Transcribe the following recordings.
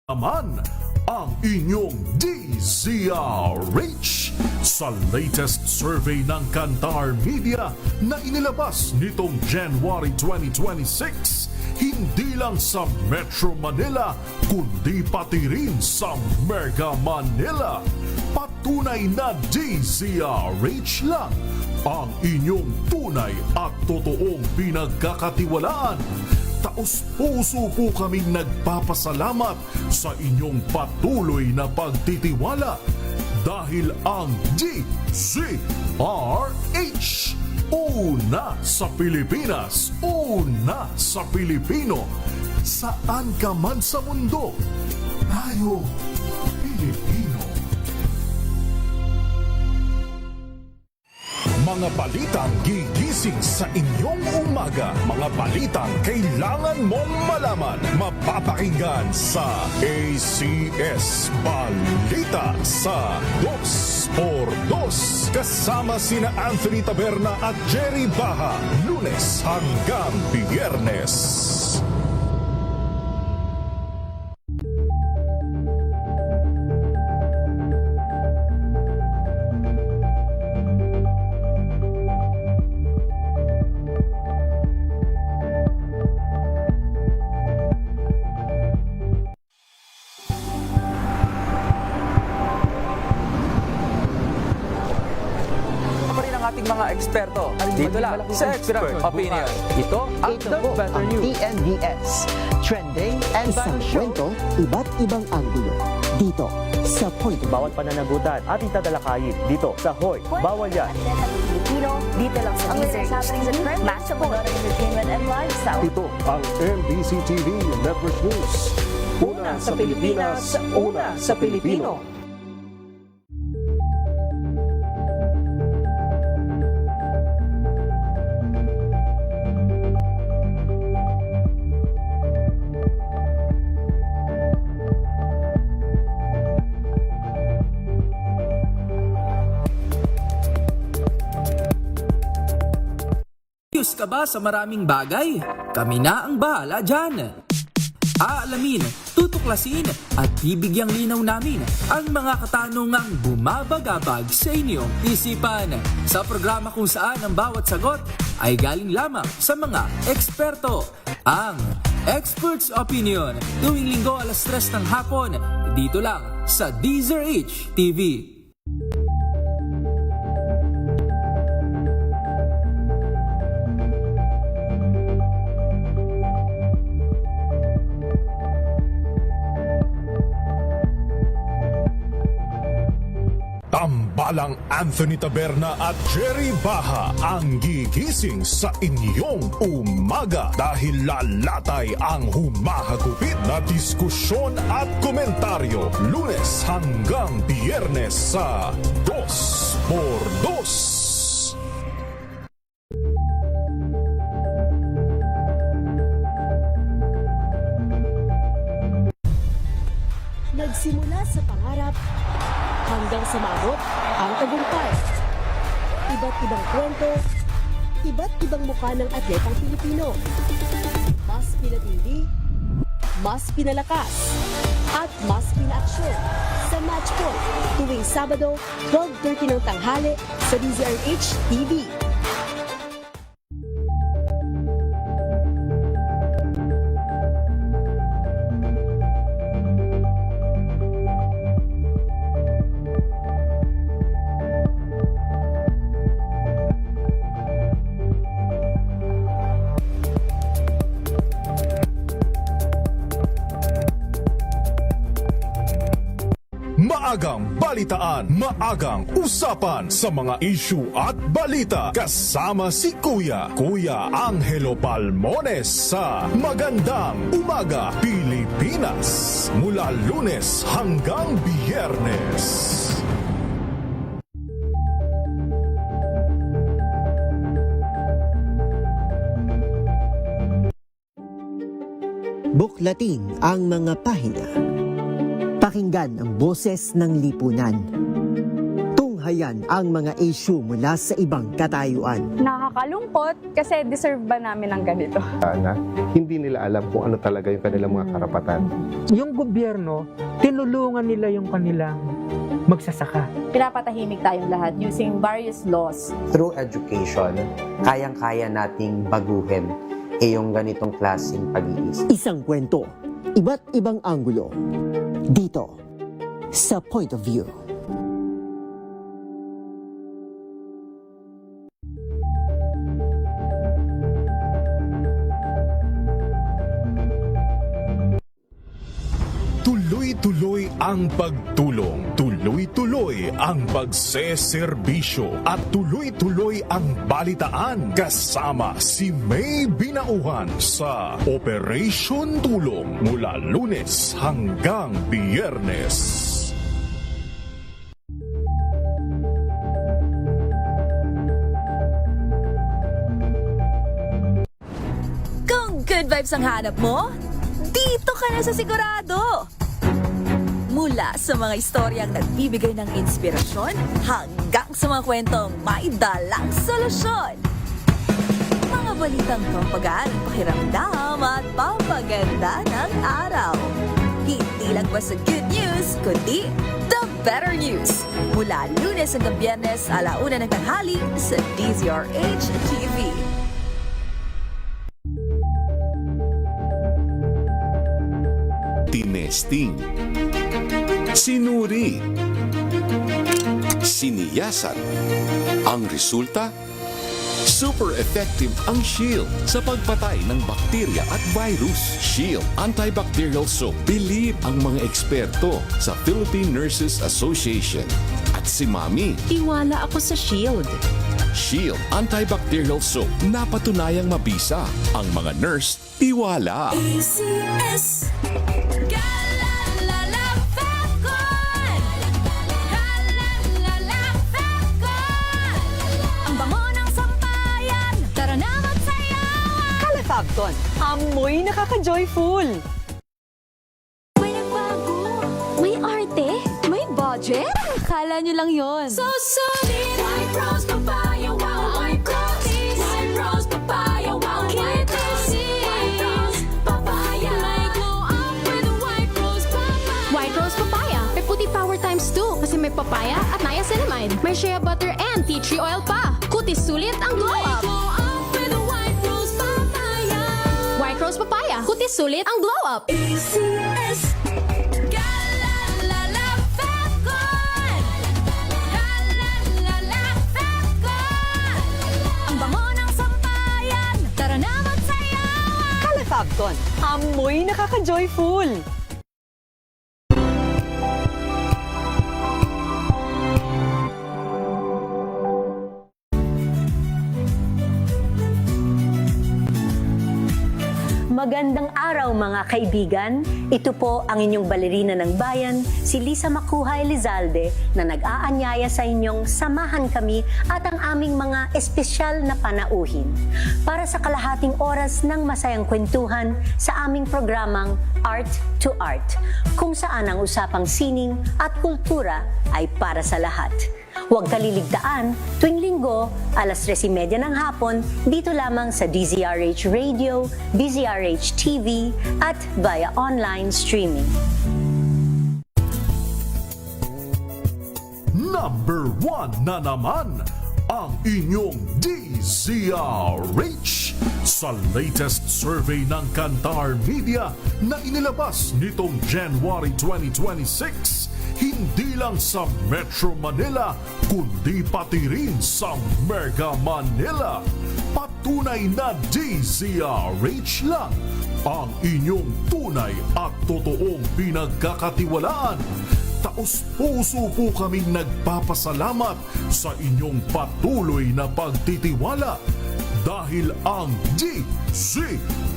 naman ang inyong DZRH sa latest survey ng Kantar Media na inilabas nitong January 2026. Hindi lang sa Metro Manila, kundi pati rin sa Mega Manila. Patunay na DZRH lang ang inyong tunay at totoong pinagkakatiwalaan. Taos-puso po kaming nagpapasalamat sa inyong patuloy na pagtitiwala dahil ang DZRH, una sa Pilipinas, una sa Pilipino. Saan ka man sa mundo, tayo Pilipino. Mga balitang gigising sa inyong umaga. Mga balitang kailangan mong malaman. Mapapakinggan sa ACS Balita sa 2x2. Kasama sina Anthony Taberna at Jerry Baha. Lunes hanggang Biyernes. Ating mga eksperto dito lang sa Expert Opinion. Ito ang The Better News. TNVS, trending and Isang kwento, iba't ibang anggulo. Dito sa Point. Bawat pananagutan ating tatalakayin dito sa Hoy. Bawal yan. Filipino, dito lang sa DZRH, matchable entertainment and lifestyle. Ito ang MBC TV Network News. Una sa Pilipinas, una sa Pilipino. Curious ka ba sa maraming bagay? Kami na ang bahala dyan. Aalamin, tutuklasin at bibigyang linaw namin ang mga katanungang bumabagabag sa inyong isipan. Sa programa kung saan ang bawat sagot ay galing lamang sa mga eksperto. Ang Expert's Opinion, tuwing linggo alas 3 ng hapon, dito lang sa DZRH TV. Tambalang Anthony Taberna at Jerry Baha ang gigising sa inyong umaga dahil lalatay ang humahagupit na diskusyon at komentaryo Lunes hanggang Biyernes sa 2x2. Nagsimula sa pangarap hanggang sa maabot ang tagumpay. Iba't ibang kwento, iba't ibang mukha ng atletang Pilipino. Mas pinatindi, mas pinalakas, at mas pinaaksyon sa Match Point tuwing Sabado, 12:30 ng tanghali sa DZRH TV. Maagang balitaan, maagang usapan sa mga issue at balita kasama si Kuya Angelo Palmones sa Magandang Umaga Pilipinas mula Lunes hanggang Biyernes. Buklatin ang mga pahina. Pakinggan ang boses ng lipunan. Tunghayan ang mga issue mula sa ibang katayuan. nakakalungkot kasi deserve ba namin ng ganito? Na hindi nila alam kung ano talaga yung kanilang mga karapatan. Yung gobyerno, tinulungan nila yung kanilang magsasaka. Pinapatahimik tayong lahat using various laws. Through education, kayang-kaya nating baguhin yung ganitong klaseng pag-iisip. Isang kwento, iba't ibang anggulo. Dito, sa Point of View. Tuloy-tuloy ang pagtulong, tuloy-tuloy ang pagseserbisyo at tuloy-tuloy ang balitaan kasama si May Binauhan sa Operation Tulong mula Lunes hanggang Biyernes. Kung good vibes ang hanap mo, dito ka na sa sigurado! Mula sa mga istoryang nagbibigay ng inspirasyon hanggang sa mga kwentong may dalang solusyon. Mga balitang pampagaan ng pakiramdam at pampaganda ng araw. Hindi lang basta good news, kundi the better news. Mula Lunes hanggang Biyernes, 1:00 ng tanghali sa DZRH TV. Tinesting, sinuri, siniyasan. Ang resulta? Super effective ang Shield sa pagpatay ng bakterya at virus. Shield Antibacterial Soap. Believe ang mga eksperto sa Philippine Nurses Association. At si Mami. Tiwala ako sa Shield. Shield Antibacterial Soap. Napatunayang mabisa. Ang mga nurse, tiwala. ACS. Calefacton, amoy nakaka-joyful. May nagbago. May arte. May budget. Kala nyo lang yon. So solid. White Rose Papaya, wow, White Rose. White Rose Papaya, wow, White Rose. White Rose Papaya. May glow up with White Rose Papaya. White Rose Papaya. May puti power times 2 kasi may papaya at niacinamide. May shea butter and tea tree oil pa. Kutis sulit ang glow up. White Rose Papaya. Kutis sulit ang glow up. ACS. Ang bango ng sampayan. Tara na magsayawan. Calefacton, amoy nakaka-joyful. Magandang araw mga kaibigan. Ito po ang inyong balerina ng bayan, si Lisa Makuha Elizalde, na nag-aanyaya sa inyong samahan kami at ang aming mga espesyal na panauhin para sa kalahating oras ng masayang kwentuhan sa aming programang Art to Art, kung saan ang usapang sining at kultura ay para sa lahat. Huwag kaliligtaan, tuwing linggo, 3:30 ng hapon, dito lamang sa DZRH Radio, DZRH TV, at via online streaming. Number 1 na naman ang inyong DZRH sa latest survey ng Kantar Media na inilabas nitong January 2026. Hindi lang sa Metro Manila, kundi pati rin sa Mega Manila. Patunay na DZRH lang ang inyong tunay at totoong pinagkakatiwalaan. Taos-puso po kaming nagpapasalamat sa inyong patuloy na pagtitiwala dahil ang DZRH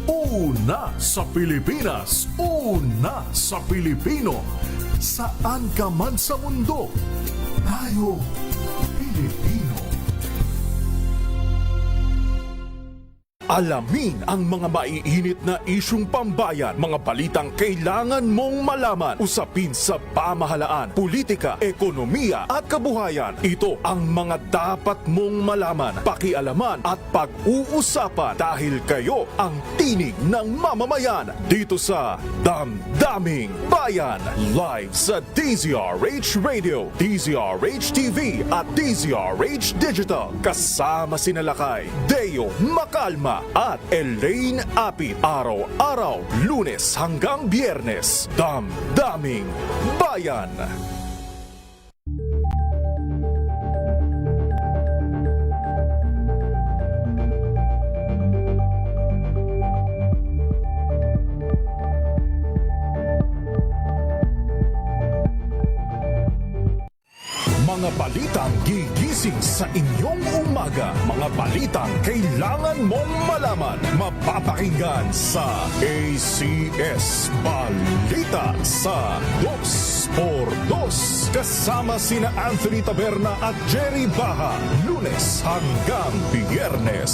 una sa Pilipinas, una sa Pilipino. Saan ka man sa mundo, tayo Pilipino. Alamin ang mga maiinit na isyung pambayan, mga balitang kailangan mong malaman, usapin sa pamahalaan, politika, ekonomiya at kabuhayan. Ito ang mga dapat mong malaman, pakialaman at pag-uusapan dahil kayo ang tinig ng mamamayan dito sa Damdaming Bayan. Live sa DZRH Radio, DZRH TV at DZRH Digital. Kasama sina Lakay, Deo Makalma at Elaine Apit. Araw-araw, Lunes hanggang Biyernes. Damdaming Bayan. Mga balitang gigising sa inyong umaga. Mga balitang kailangan mong malaman. Mapapakinggan sa ACS Balita sa 2x2. Kasama sina Anthony Taberna at Jerry Baha. Lunes hanggang Biyernes.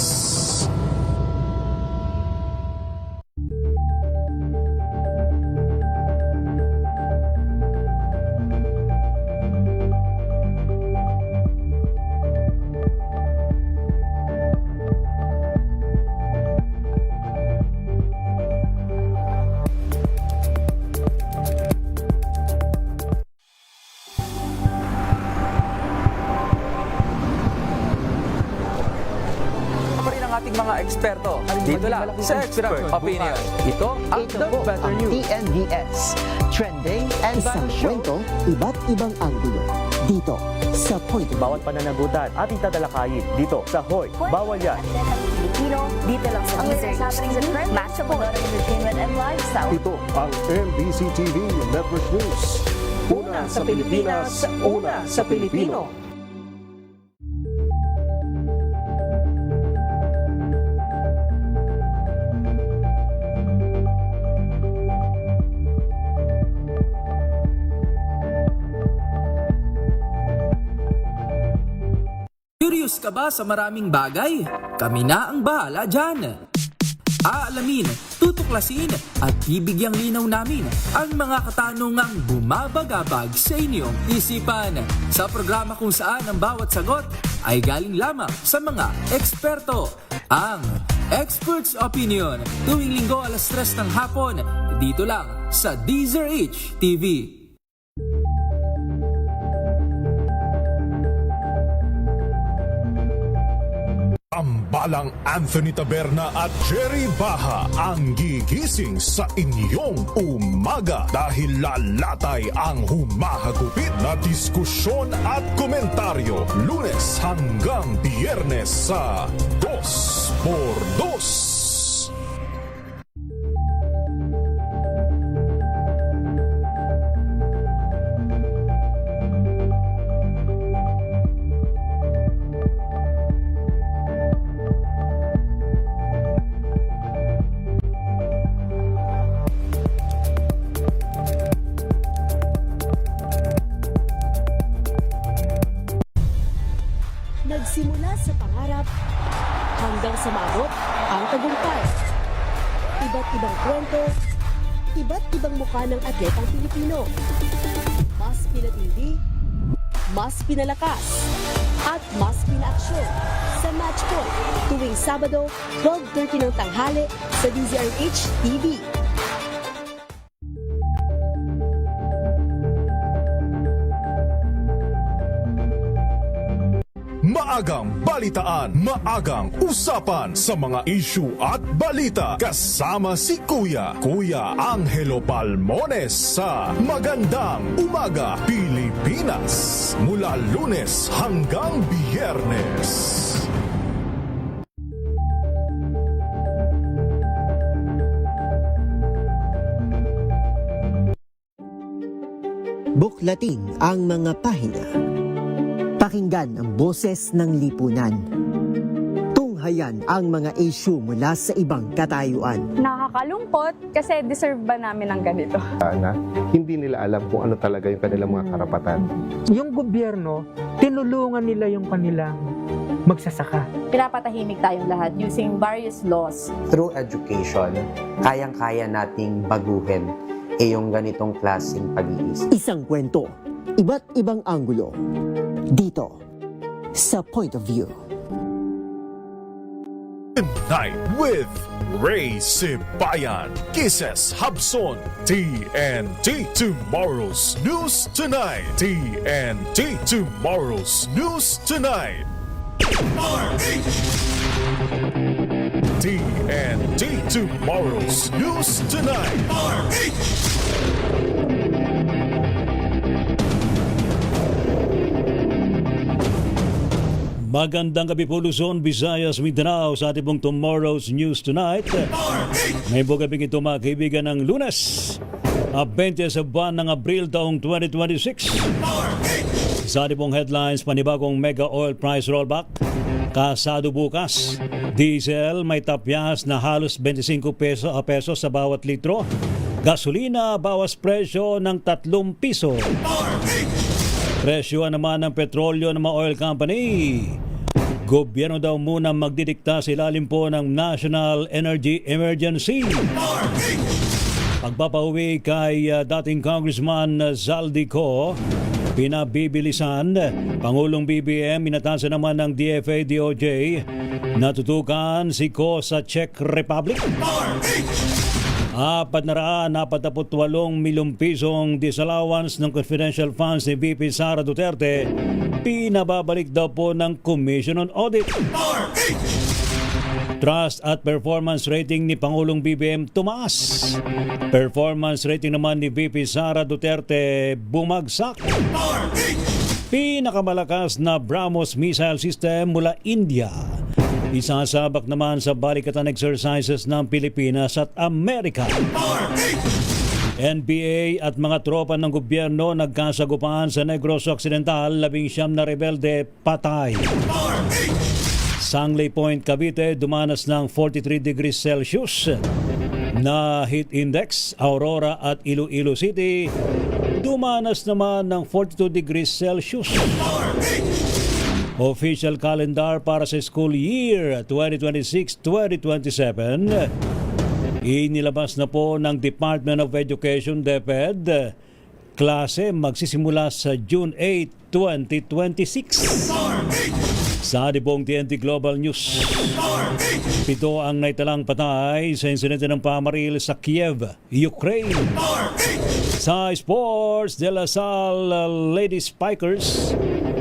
Ating mga eksperto. Dito lang sa Expert Opinion. Ito ang The Better News. TNVS. Trending and isang kwento, iba't ibang anggulo. Dito sa Point. Bawat pananagutan ating tatalakayin dito sa Hoy, Bawal Yan. Pilipino, dito lang sa DZRH, match of entertainment and lifestyle. Ito ang MBC TV Network News. Una sa Pilipinas, una sa Pilipino. Curious ka ba sa maraming bagay? Kami na ang bahala dyan. Aalamin, tutuklasin at bibigyang linaw namin ang mga katanungang bumabagabag sa inyong isipan. Sa programa kung saan ang bawat sagot ay galing lamang sa mga eksperto. Ang Expert's Opinion, tuwing linggo 3:00 ng hapon, dito lang sa DZRH TV. Tambalang Anthony Taberna at Jerry Baha ang gigising sa inyong umaga dahil lalatay ang humahagupit na diskusyon at komentaryo Lunes hanggang Biyernes sa 2x2. Nagsimula sa pangarap hanggang sa maabot ang tagumpay. Iba't ibang kwento, iba't ibang mukha ng atletang Pilipino. Mas pinatindi, mas pinalakas, at mas pinaaksyon sa Match Point tuwing Sabado, 12:30 ng tanghali sa DZRH TV. Maagang balitaan, maagang usapan sa mga issue at balita kasama si Kuya Angelo Palmones sa Magandang Umaga Pilipinas mula Lunes hanggang Biyernes. Buklatin ang mga pahina. Pakinggan ang boses ng lipunan. Tunghayan ang mga issue mula sa ibang katayuan. Nakakalungkot kasi deserve ba namin ng ganito? Na hindi nila alam kung ano talaga yung kanilang mga karapatan. Yung gobyerno, tinulungan nila yung kanilang magsasaka. Pinapatahimik tayong lahat using various laws. Through education, kayang-kaya nating baguhin yung ganitong klaseng pag-iisip. Isang kwento, iba't ibang anggulo. Dito, sa Point of View. Tonight with Ray Sibayan, Kisses Hubson, TNT Tomorrow's News Tonight, TNT Tomorrow's News Tonight, TNT Tomorrow's News Tonight. Magandang gabi po Luzon, Visayas, Mindanao sa ating pong Tomorrow's News Tonight. Ngayon po gabing ito mga kaibigan ng Lunes, 20 sa buwan ng Abril taong 2026. Sa ating pong headlines, panibagong mega oil price rollback. Kasado bukas, diesel may tapyas na halos 25 pesos sa bawat litro. Gasolina bawas presyo ng 3 piso. Presyo naman ng petrolyo ng mga oil company. Gobyerno daw muna magdidikta sa ilalim po ng National Energy Emergency. Pagpapauwi kay dating Congressman Zaldico, pinabibilisan. Pangulong BBM, inatasan naman ng DFA, DOJ, natutukan si Ko sa Czech Republic. 448 milyong pisong disallowance ng confidential funds ni VP Sara Duterte pinababalik daw po ng Commission on Audit. Trust at performance rating ni Pangulong BBM tumaas. Performance rating naman ni VP Sara Duterte bumagsak. Pinakamalakas na BrahMos missile system mula India isasabak naman sa balikatan exercises ng Pilipinas at Amerika. NPA at mga tropa ng gobyerno nagkasagupan sa Negros Occidental, 19 na rebelde patay. Sangley Point, Cavite, dumanas ng 43 degrees Celsius na heat index. Aurora at Iloilo City dumanas naman ng 42 degrees Celsius. Official calendar para sa school year 2026-2027. Inilabas na po ng Department of Education, DepEd. Klase magsisimula sa June 8, 2026. Sa adibong TNT Global News, 7 ang naitalang patay sa insidente ng pamaril sa Kiev, Ukraine. Sa sports, De La Salle Lady Spikers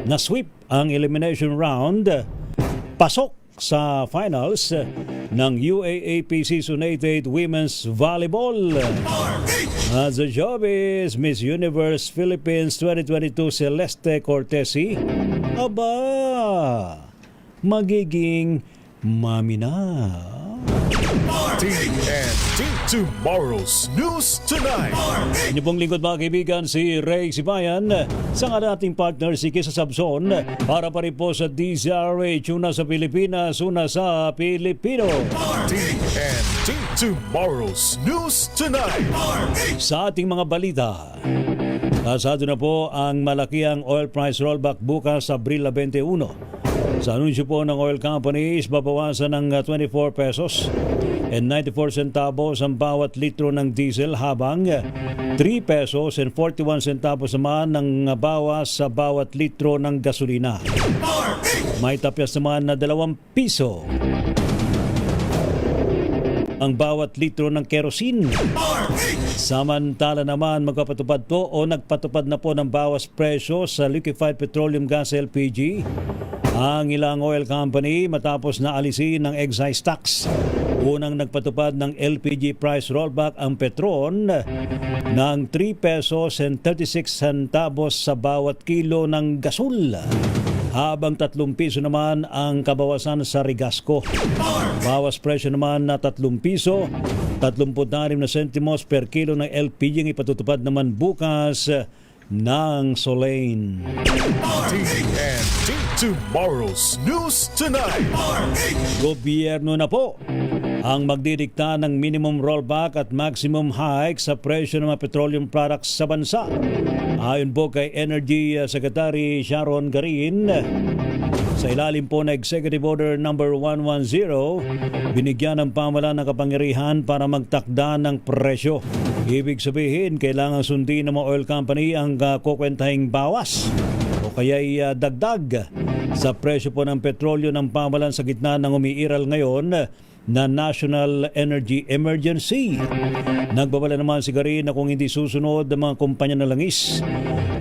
na sweep ang elimination round, pasok sa finals ng UAAP Season 88 Women's Volleyball. At sa showbiz, Miss Universe Philippines 2022 Celeste Cortesi, aba, magiging mami na. TNT Tomorrow's News Tonight. Inyo pong lingkod mga kaibigan, si Ray Sibayan, sa nga nating partner si Kisa Sabson, para pa rin po sa DZRH, una sa Pilipinas, una sa Pilipino. TNT Tomorrow's News Tonight. Sa ating mga balita, kasado na po ang malakiang oil price rollback bukas sa Abril 21. Sa anunsyo po ng oil companies, babawasan ng 24 pesos and 94 centavos ang bawat litro ng diesel, habang 3 pesos and 41 centavos naman ang bawas sa bawat litro ng gasolina. May tapyas naman na 2 piso ang bawat litro ng kerosene. Samantala naman, magpapatupad po o nagpatupad na po ng bawas presyo sa liquefied petroleum gas LPG ang ilang oil company matapos na alisin ng excise tax. Unang nagpatupad ng LPG price rollback ang Petron ng 3 pesos and 36 centavos sa bawat kilo ng gasol, habang 3 piso naman ang kabawasan sa Rigasco. Bawas presyo naman na 3 piso, 36 na sentimos per kilo ng LPG ang ipatutupad naman bukas ng Solane. TNT Tomorrow's News Tonight. Gobyerno na po ang magdidikta ng minimum rollback at maximum hike sa presyo ng mga petroleum products sa bansa. Ayon po kay Energy Secretary Sharon Garin, Sa ilalim po na Executive Order number 110, binigyan ng pamahalaan ng kapangyarihan para magtakda ng presyo. Ibig sabihin, kailangan sundin ng mga oil company ang kukwentahing bawas o kaya'y dagdag sa presyo po ng petrolyo ng pamahalaan sa gitna ng umiiral ngayon na National Energy Emergency. Nagbabala naman si Garin na kung hindi susunod ng mga kumpanya ng langis,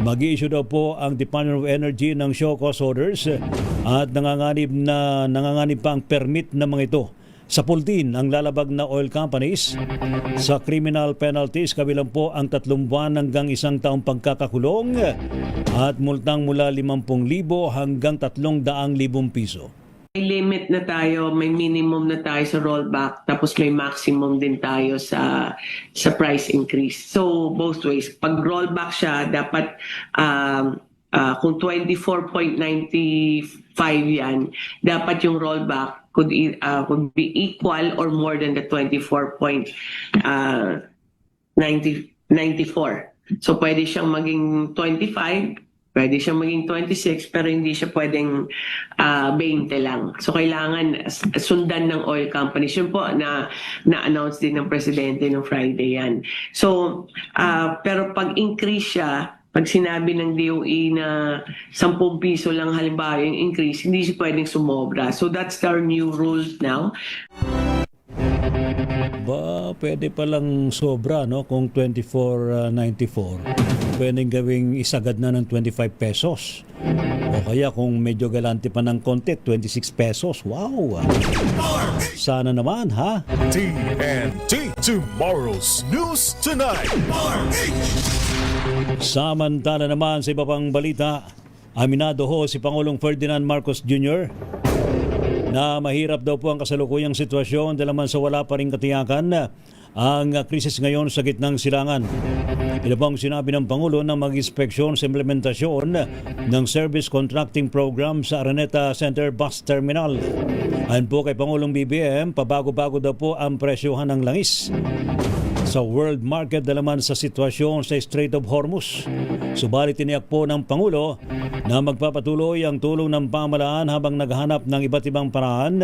mag-i-issue daw po ang Department of Energy ng show cause orders at nanganganib pa ang permit ng mga ito. Sapul din ang lalabag na oil companies sa criminal penalties, kabilang po ang 3 buwan hanggang 1 taong pagkakakulong at multang mula 50,000 hanggang 300,000 piso. May limit na tayo, may minimum na tayo sa rollback, tapos may maximum din tayo sa price increase. So both ways. Pag rollback siya, dapat kung 24.95 yan, dapat yung rollback could be equal or more than the 24.94. So pwede siyang maging 25, pwede siyang maging 26, pero hindi siya pwedeng 20 lang. So kailangan sundan ng oil companies. Yun po na-announce din ng presidente ng Friday yan. So, pero pag increase siya, pag sinabi ng DOE na 10 piso lang halimbawa yung increase, hindi siya pwedeng sumobra. So that's our new rules now. Ba, pwede palang sobra, no? Kung 24.94, pwedeng gawing isagad na ng 25 pesos. O kaya kung medyo galante pa ng konti, 26 pesos. Wow! Sana naman, ha? TNT Tomorrow's News Tonight. Samantala naman sa iba pang balita, aminado ho si Pangulong Ferdinand Marcos Jr. na mahirap daw po ang kasalukuyang sitwasyon dahil naman sa wala pa ring katiyakan ang krisis ngayon sa gitnang silangan. Ito po ang sinabi ng Pangulo na mag-inspeksyon sa implementasyon ng Service Contracting Program sa Araneta Center Bus Terminal. Ayon po kay Pangulong BBM, pabago-bago daw po ang presyohan ng langis sa world market dahil naman sa sitwasyon sa Strait of Hormuz. Subalit tiniyak po ng Pangulo na magpapatuloy ang tulong ng pamahalaan habang naghahanap ng iba't ibang paraan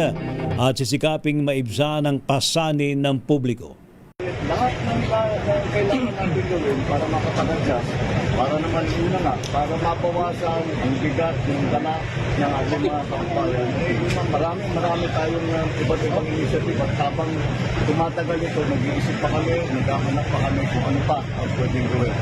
at sisikaping maibsa ng pasanin ng publiko. Lahat ng kailangan natin gawin para makapag-adjust, para naman una nga, para mapawasan ang bigat ng dala ng ating mga kampayan. Marami tayong iba't ibang initiative at habang tumatagal ito, nag-iisip pa kami, naghahanap pa kami kung ano pa ang pwedeng gawin.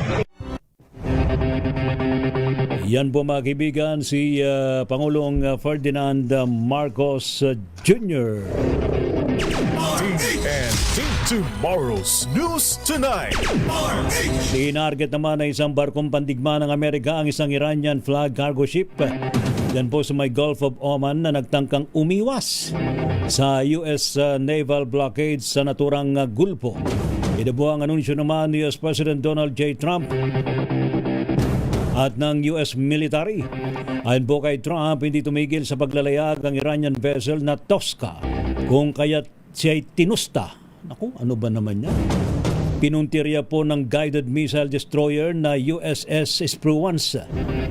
Yan po mga kaibigan, si Pangulong Ferdinand Marcos Jr. TNT Tomorrow's News Tonight. Tinarget naman na isang barkong pandigma ng Amerika ang isang Iranian flag cargo ship. Yan po sa may Gulf of Oman na nagtangkang umiwas sa US naval blockade sa naturang gulpo. Ito po ang anunsyo naman ni US President Donald J. Trump at ng US military. Ayon po kay Trump, hindi tumigil sa paglalayag ang Iranian vessel na Tosca kung kaya't siya'y tinusta. Naku, ano ba naman yan? Pinuntirya po ng guided missile destroyer na USS Spruance.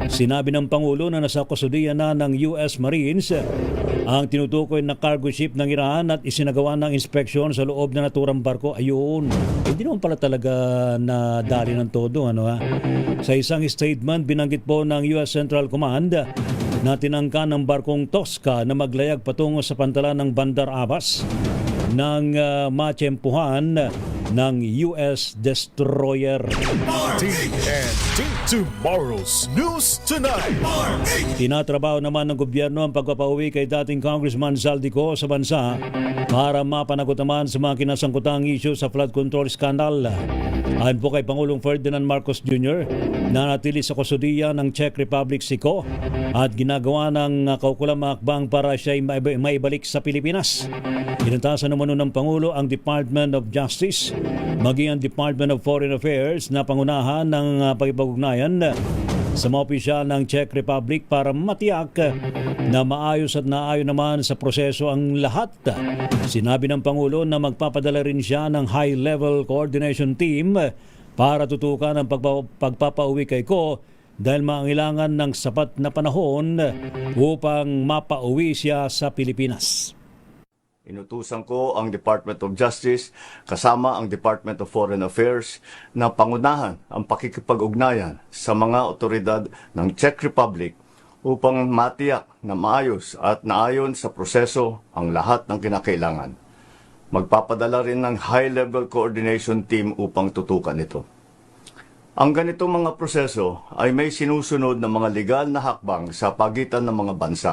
Sinabi ng Pangulo na nasa kustudiya na ng US Marines ang tinutukoy na cargo ship ng Iran at isinagawa ng inspeksyon sa loob na naturang barko. Ayun, hindi naman pala talaga na dali ng todo. Sa isang statement, binanggit po ng US Central Command na tinangka ng barkong Tosca na maglayag patungo sa pantalan ng Bandar Abbas ng matsyempuhan ng US destroyer. TNT Tomorrow's News Tonight. Tinatrabaho naman ng gobyerno ang pagpapauwi kay dating Congressman Zaldico sa bansa para mapanagot naman sa mga kinasangkutang issue sa flood control scandal. Ayon po kay Pangulong Ferdinand Marcos Jr. na natili sa kustudiya ng Czech Republic Siko at ginagawa ng kaukulang hakbang para siya maibalik sa Pilipinas. Inatasan naman ng Pangulo ang Department of Justice maging ang Department of Foreign Affairs na pangunahan ng pagpag-ugnayan sa mga opisyal ng Czech Republic para matiyak na maayos at naayon naman sa proseso ang lahat. Sinabi ng Pangulo na magpapadala rin siya ng high-level coordination team para tutukan ang pagpapauwi kay Ko dahil mangailangan ng sapat na panahon upang mapauwi siya sa Pilipinas. Inutusan ko ang Department of Justice kasama ang Department of Foreign Affairs na pangunahan ang pakikipag-ugnayan sa mga otoridad ng Czech Republic upang matiyak na maayos at naayon sa proseso ang lahat ng kinakailangan. Magpapadala rin ng high-level coordination team upang tutukan ito. Ang ganitong mga proseso ay may sinusunod na mga legal na hakbang sa pagitan ng mga bansa,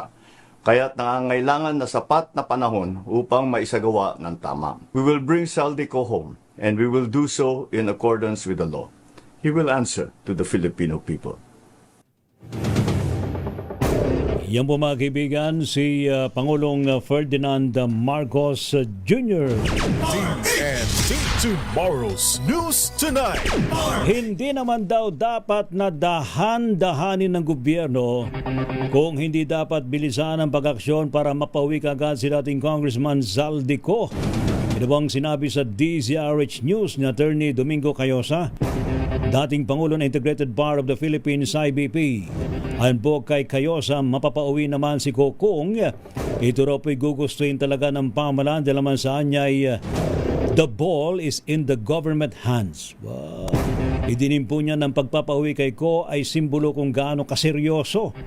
kaya't nangangailangan na sapat na panahon upang maisagawa ng tama. We will bring Zaldico home, and we will do so in accordance with the law. He will answer to the Filipino people. Yan po mga kaibigan, si Pangulong Ferdinand Marcos Jr. TNT Tomorrow's News Tonight. Hindi naman daw dapat na dahan-dahanin ng gobyerno kung hindi dapat bilisan ang pag-aksyon para mapauwi kagad si dating Congressman Zaldico. Ito bang sinabi sa DZRH News ni Attorney Domingo Cayosa, dating Pangulo ng Integrated Bar of the Philippines, IBP. Ayon po kay Cayosa, mapapauwi naman si Kokong. Ito raw po'y gugustuhin talaga ng pamahalaan dahil naman saan niya ay the ball is in the government hands. Wow. Idinimpo niya ng pagpapauwi kay Ko ay simbolo kung gaano kaseryoso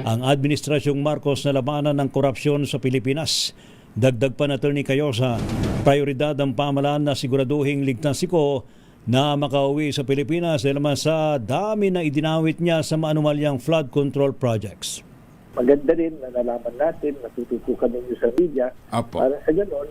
ang Administrasyong Marcos na labanan ng korupsyon sa Pilipinas. Dagdag pa na Attorney Cayosa, prioridad ang pamahalaan na siguraduhing ligtas si Ko na makauwi sa Pilipinas dahil naman sa dami na idinawit niya sa maanumalyang flood control projects. Maganda rin na nalaman natin, natututukan ninyo sa media, para sa ganon,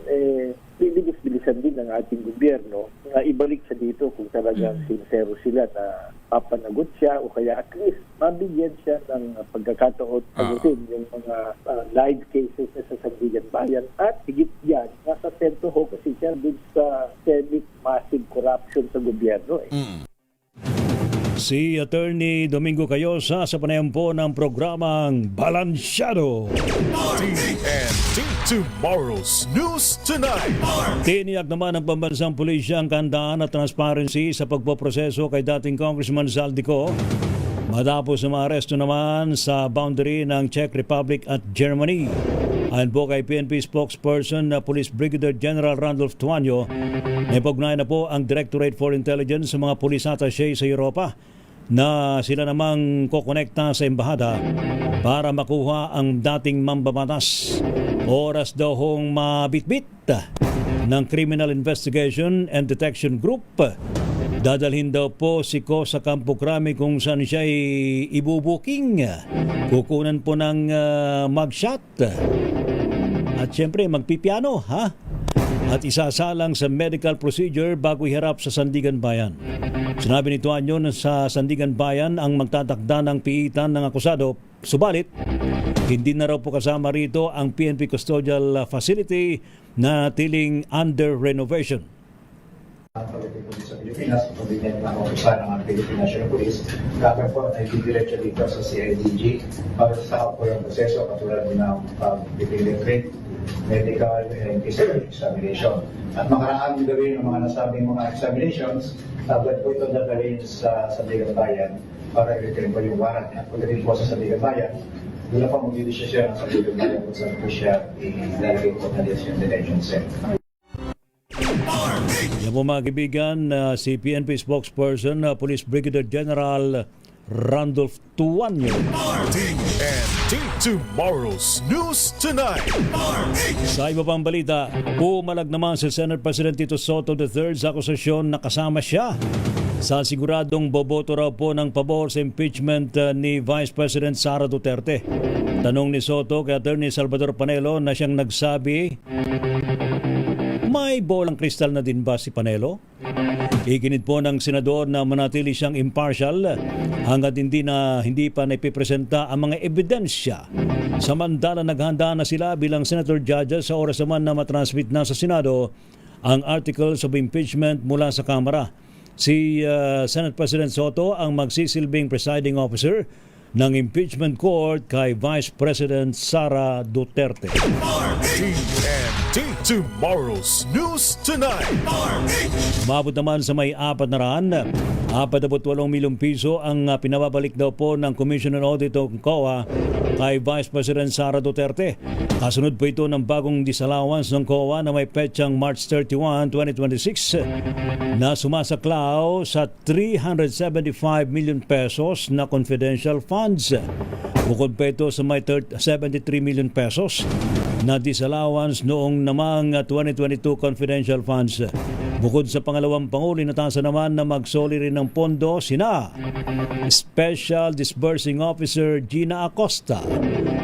bilis-bilisan din ng ating gobyerno na ibalik siya dito kung talagang sincero sila na papanagot siya o kaya at least mabigyan siya ng pagkakataon pagutin yung mga live cases na sa Sandigan Bayan at higit yan, nasa sento ho kasi siya dun sa massive corruption sa gobyerno. Si Attorney Domingo Cayosa sa panayam po ng programang Balansyado. TNT Tomorrow's News Tonight. Tiniyak naman ng pambansang pulisya ang kahandaan at transparency sa pagpoproseso kay dating Congressman Zaldico matapos na maaresto naman sa boundary ng Czech Republic at Germany. Ayon po kay PNP spokesperson na Police Brigadier General Randolph Tuanyo, naipugnayan na po ang Directorate for Intelligence sa mga police attaché sa Europa na sila namang kokonekta sa embahada para makuha ang dating mambabatas. Oras daw hong mabitbit ng Criminal Investigation and Detection Group. Dadalhin daw po si Ko sa Campo Crame kung saan siya ibubuking. Kukunan po ng mugshot. At syempre magpipiano, ha? At isasalang sa medical procedure bago iharap sa Sandigan Bayan. Sinabi ni Tuanyo na sa Sandigan Bayan ang magtatakda ng piitan ng akusado. Subalit, hindi na raw po kasama rito ang PNP Custodial Facility na tiling under renovation. Ang pagdating sa Pilipinas, pagdating ng officer ng Philippine National Police, kaya po ay didiretso dito sa CIDG para sa po yung proseso katulad ng pag-dependent medical and physical examination. At makaraan gawin ng mga nasabing mga examinations, dapat po ito dadalhin sa Sandigan Bayan para i-return po yung warrant niya. Pagdating po sa Sandigan Bayan, doon na po mag-desisyon ng Sandigan Bayan kung saan po siya ilalagay po na yung detention cell. Yan po mga kaibigan, si PNP spokesperson, Police Brigadier General Randolph Tuanyo. TNT Tomorrow's News Tonight. Sa iba pang balita, pumalag naman si Senate President Tito Soto III sa akusasyon na kasama siya sa siguradong boboto raw po ng pabor sa impeachment ni Vice President Sara Duterte. Tanong ni Soto kay Attorney Salvador Panelo na siyang nagsabi, may bolang kristal na din ba si Panelo? Iginit po ng senador na manatili siyang impartial hanggat hindi pa naipipresenta ang mga ebidensya. Samantala naghanda na sila bilang senator judges sa oras naman na matransmit na sa Senado ang articles of impeachment mula sa Kamara. Si Senate President Soto ang magsisilbing presiding officer ng impeachment court kay Vice President Sara Duterte. TNT tomorrow's News Tonight. Umabot naman sa may 48 milyong piso ang pinababalik daw po ng Commission on Audit o COA kay Vice President Sara Duterte. Kasunod po ito ng bagong disallowance ng COA na may petsang March 31, 2026 na sumasaklaw sa 375 million pesos na confidential funds. Bukod pa ito sa may 73 million pesos na disallowance noong namang 2022 confidential funds. Bukod sa pangalawang pangulo, inatasan naman na magsoli rin ng pondo sina Special Disbursing Officer Gina Acosta,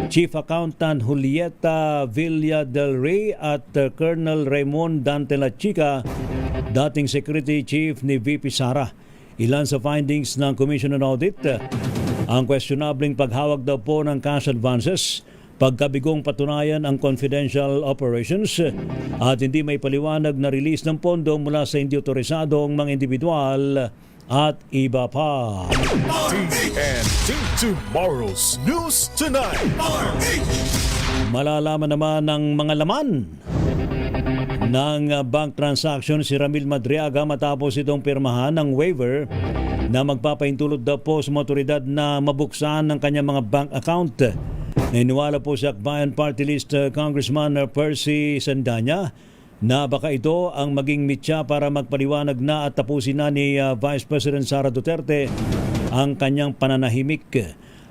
Chief Accountant Julieta Villa del Rey at Colonel Raymond Dante La Chica, dating Security Chief ni VP Sara. Ilan sa findings ng Commission on Audit, ang questionabling paghawak daw po ng cash advances, pagkabigong patunayan ang confidential operations at hindi may paliwanag na release ng pondo mula sa hindi otorisadong mga individual at iba pa. TNT tomorrow's News Tonight. Malalaman naman ng mga laman ng bank transaction si Ramil Madriaga matapos itong pirmahan ng waiver na magpapaintulot daw po sa mga otoridad na mabuksan ng kanyang mga bank account. Naniniwala po si Akbayan Party List Congressman Percy Sandanya na baka ito ang maging mitya para magpaliwanag na at tapusin na ni Vice President Sara Duterte ang kanyang pananahimik.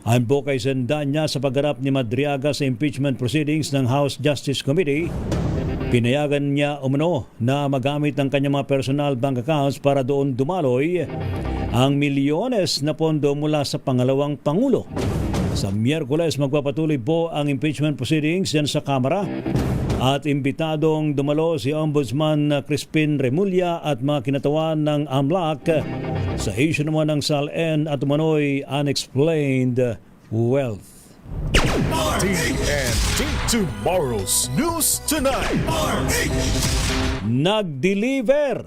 Ayon po kay Sandanya, sa pagharap ni Madriaga sa impeachment proceedings ng House Justice Committee, pinayagan niya umano na magamit ang kanyang mga personal bank accounts para doon dumaloy ang milyones na pondo mula sa pangalawang Pangulo. Sa Miyerkules, magpapatuloy po ang impeachment proceedings yan sa Kamara at imbitadong dumalo si Ombudsman Crispin Remulla at mga kinatawan ng AMLAC sa issue naman ng SALN at umano'y unexplained wealth. TNT tomorrow's News Tonight. Nag-deliver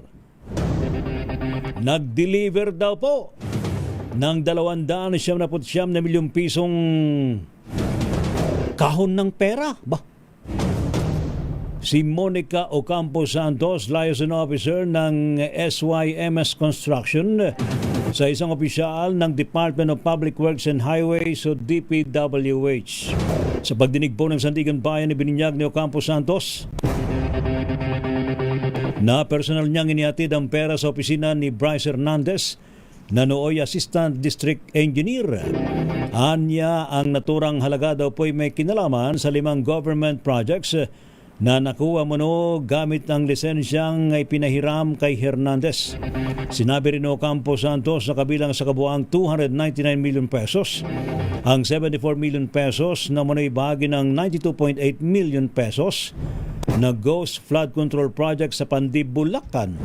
daw po ng 279 na milyong pisong kahon ng pera. Si Monica Ocampo Santos, liaison officer ng SYMS Construction, sa isang opisyal ng Department of Public Works and Highways o DPWH. Sa pagdinig po ng Sandigan Bayan, ibinyag ni Ocampo Santos na personal niyang inihatid ang pera sa opisina ni Bryce Hernandez na nooy Assistant District Engineer. Anya, ang naturang halaga daw po ay may kinalaman sa 5 government projects na nakuha mo gamit ang lisensyang ay pinahiram kay Hernandez. Sinabi rin o Ocampo Santos na kabilang sa kabuang 299 million pesos, ang 74 million pesos na mano'y bahagi ng 92.8 million pesos na Ghost Flood Control Project sa Pandib, Bulacan.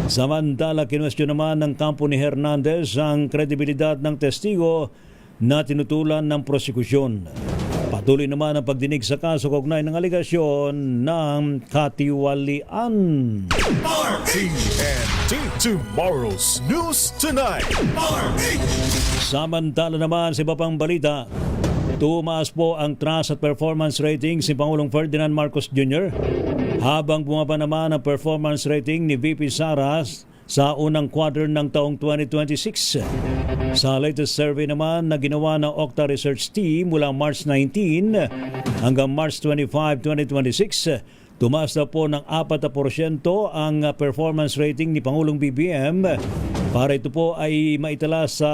Samantala, kinwestiyon naman ng kampo ni Hernandez ang kredibilidad ng testigo na tinutulan ng prosekusyon. Patuloy naman ang pagdinig sa kaso kaugnay ng aligasyon ng katiwalian. TNT tomorrow's News Tonight. Samantala naman sa iba pang balita, tumaas po ang trust at performance rating si Pangulong Ferdinand Marcos Jr. habang bumaba naman ang performance rating ni VP Sara sa unang quarter ng taong 2026. Sa latest survey naman na ginawa ng Okta Research Team mula March 19 hanggang March 25, 2026, tumaas na po ng 4% ang performance rating ni Pangulong BBM para ito po ay maitala sa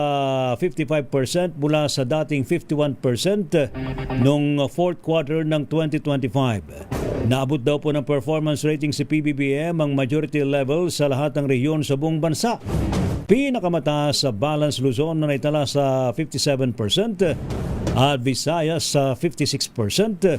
55% mula sa dating 51% noong fourth quarter ng 2025. Naabot daw po ng performance rating si PBBM ang majority level sa lahat ng rehiyon sa buong bansa. Pinakamataas sa Balance Luzon na naitala sa 57% at Visayas sa 56%,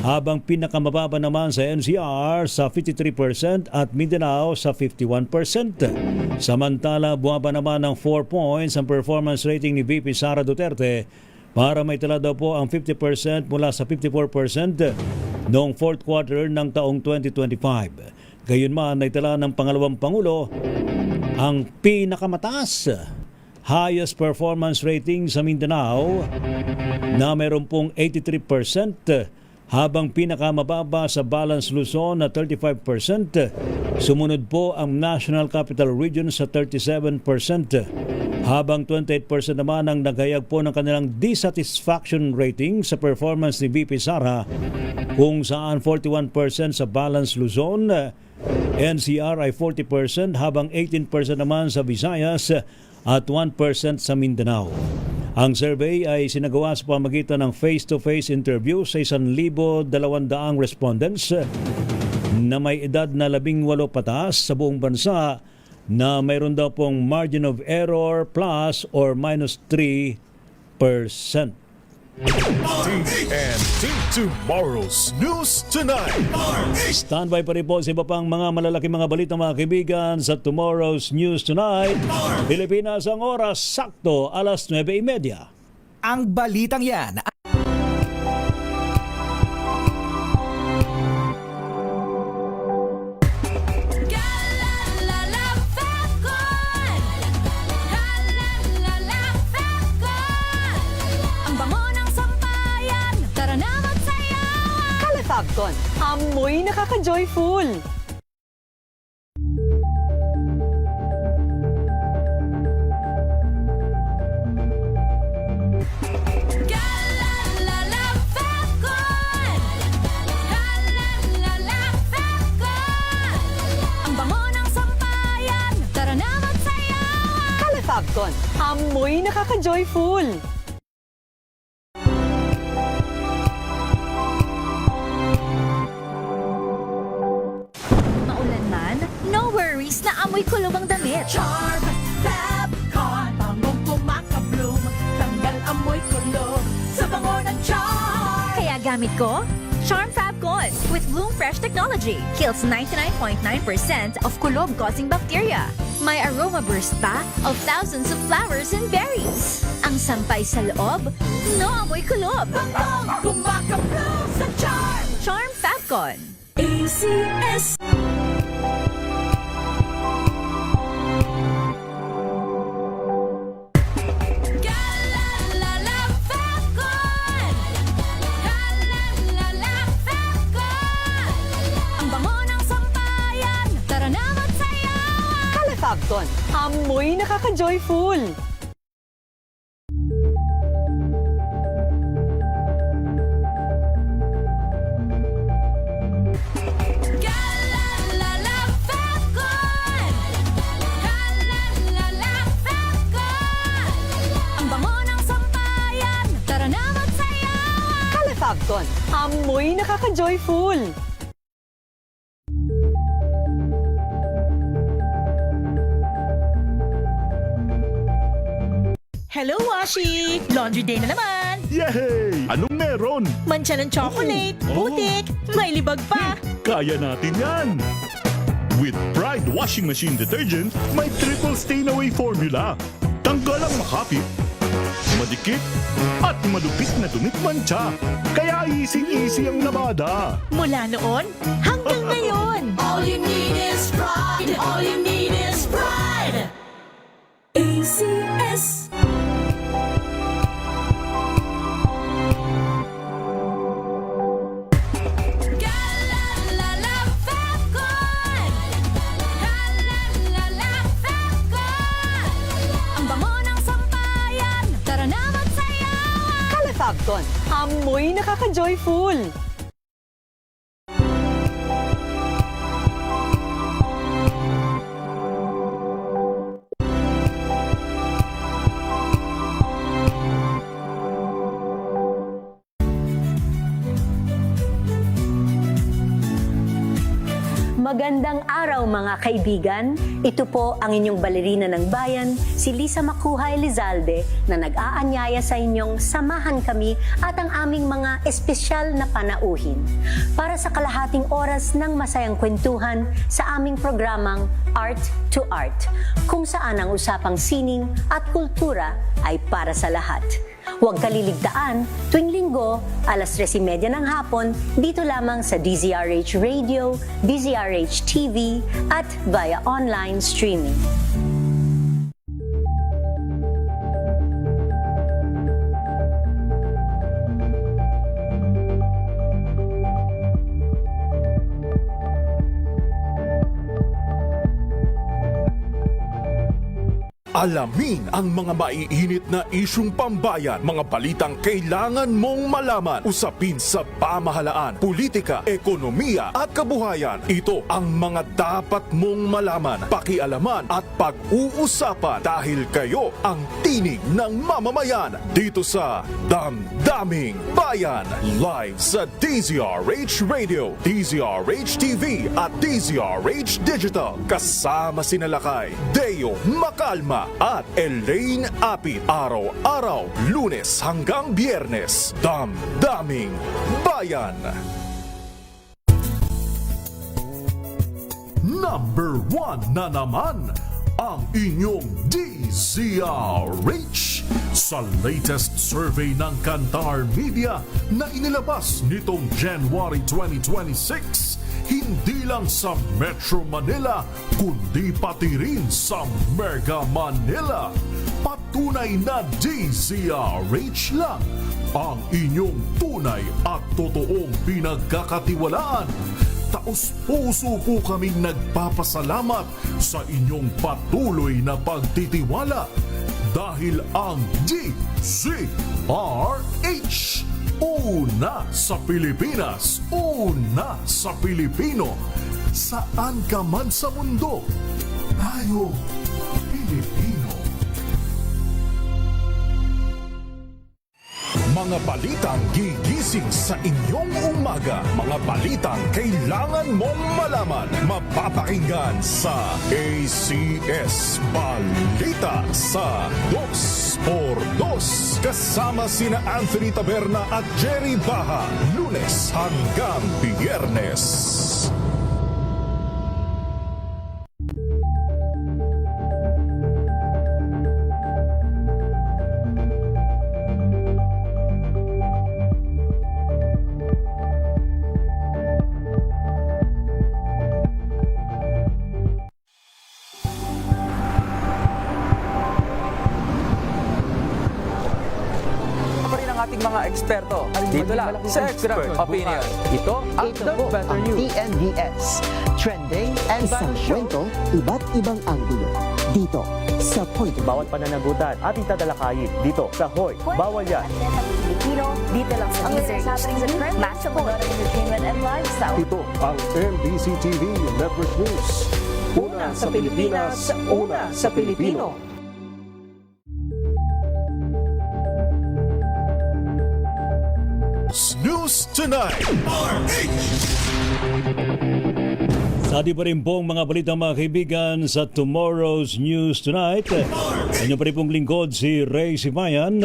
habang pinakamababa naman sa NCR sa 53% at Mindanao sa 51%. Samantala, bumaba naman ng 4 points ang performance rating ni VP Sara Duterte para maitala daw po ang 50% mula sa 54% noong fourth quarter ng taong 2025. Gayunman, naitala ng pangalawang Pangulo ang pinakamataas highest performance rating sa Mindanao na meron pong 83%, habang pinakamababa sa Balance Luzon na 35%. Sumunod po ang National Capital Region sa 37%, habang 28% naman ang naghayag po ng kanilang dissatisfaction rating sa performance ni VP Sara, kung saan 41% sa Balance Luzon, NCR ay 40%, habang 18% naman sa Visayas at 1% sa Mindanao. Ang survey ay sinagawa sa pamagitan ng face-to-face interview sa 1,200 respondents na may edad na 18 pataas sa buong bansa, na mayroon daw pong margin of error plus or minus 3%. TNT Tomorrow's News Tonight. Standby pa rin po sa iba pang mga malalaking mga balita, mga kaibigan, sa Tomorrow's News Tonight. Pilipinas, ang oras sakto alas 9:30. Ang balitang yan. Fabcon, amoy nakaka-joyful. Ang bango ng sampayan, tara na magsayawan. Fabcon, amoy nakaka-joyful. No worries, na amoy kulob ang damit. Charm Fabcon, bangong kumakabloom, tanggal amoy kulob sa bango ng Charm. Kaya gamit ko Charm Fabcon with Bloom Fresh technology. Kills 99.9% of kulob-causing bacteria. May aroma burst pa of thousands of flowers and berries. Ang sampay sa loob, no amoy kulob. Bangong kumakabloom sa Charm. Charm Fabcon. ACS. Fabcon, amoy nakaka-joyful. Ang bango ng sampayan, tara na magsayawan. Fabcon, amoy nakaka-joyful. Hello, Washi! Laundry day na naman! Yay! Anong meron? Mancha ng chocolate, putik, may libag pa! Kaya natin yan! With Pride Washing Machine Detergent, may triple stain-away formula. Tanggal ang makapit, madikit, at malupit na dumit mancha. Kaya easy-easy ang labada. Mula noon hanggang ngayon! All you need is pride! All you need is pride! ACS. Fabcon, amoy nakaka-joyful. Magandang araw mga kaibigan. Ito po ang inyong balerina ng bayan, si Lisa Macuja Elizalde, na nag-aanyaya sa inyong samahan kami at ang aming mga espesyal na panauhin para sa kalahating oras ng masayang kwentuhan sa aming programang Art to Art, kung saan ang usapang sining at kultura ay para sa lahat. Huwag kaliligtaan, tuwing linggo, alas 3:30 ng hapon, dito lamang sa DZRH Radio, DZRH TV, at via online streaming. Alamin ang mga maiinit na isyung pambayan, mga balitang kailangan mong malaman, usapin sa pamahalaan, politika, ekonomiya at kabuhayan. Ito ang mga dapat mong malaman, pakialaman at pag-uusapan dahil kayo ang tinig ng mamamayan dito sa Damdaming Bayan. Live sa DZRH Radio, DZRH TV at DZRH Digital. Kasama sina Lakay, Deo Makalma at Elaine Apit. Araw-araw, Lunes hanggang Biyernes. Damdaming Bayan. Number 1 na naman ang inyong DZRH sa latest survey ng Kantar Media na inilabas nitong January 2026. Hindi lang sa Metro Manila, kundi pati rin sa Mega Manila. Patunay na DZRH lang ang inyong tunay at totoong pinagkakatiwalaan. Taos-puso po kaming nagpapasalamat sa inyong patuloy na pagtitiwala dahil ang DZRH una sa Pilipinas, una sa Pilipino. Saan ka man sa mundo, tayo Pilipino. Mga balitang gigising sa inyong umaga. Mga balitang kailangan mong malaman. Mapapakinggan sa ACS Balita sa 2x2. Kasama sina Anthony Taberna at Jerry Baha. Lunes hanggang Biyernes. Ating mga eksperto. Dito lang sa Expert Opinion. Ito ang The Better News. TNVS. Trending and isang kwento, iba't ibang anggulo. Dito sa Point. Bawat pananagutan ating tatalakayin dito sa Hoy. Bawal yan. Pilipino, dito lang sa DZRH. Matchable entertainment and lifestyle. Ito ang MBC TV Network News. Una sa Pilipinas, una sa Pilipino. News Tonight. Sa di pa rin pong mga balita mga kaibigan sa Tomorrow's News Tonight. Anyo pa rin pong lingkod si Ray Simayan.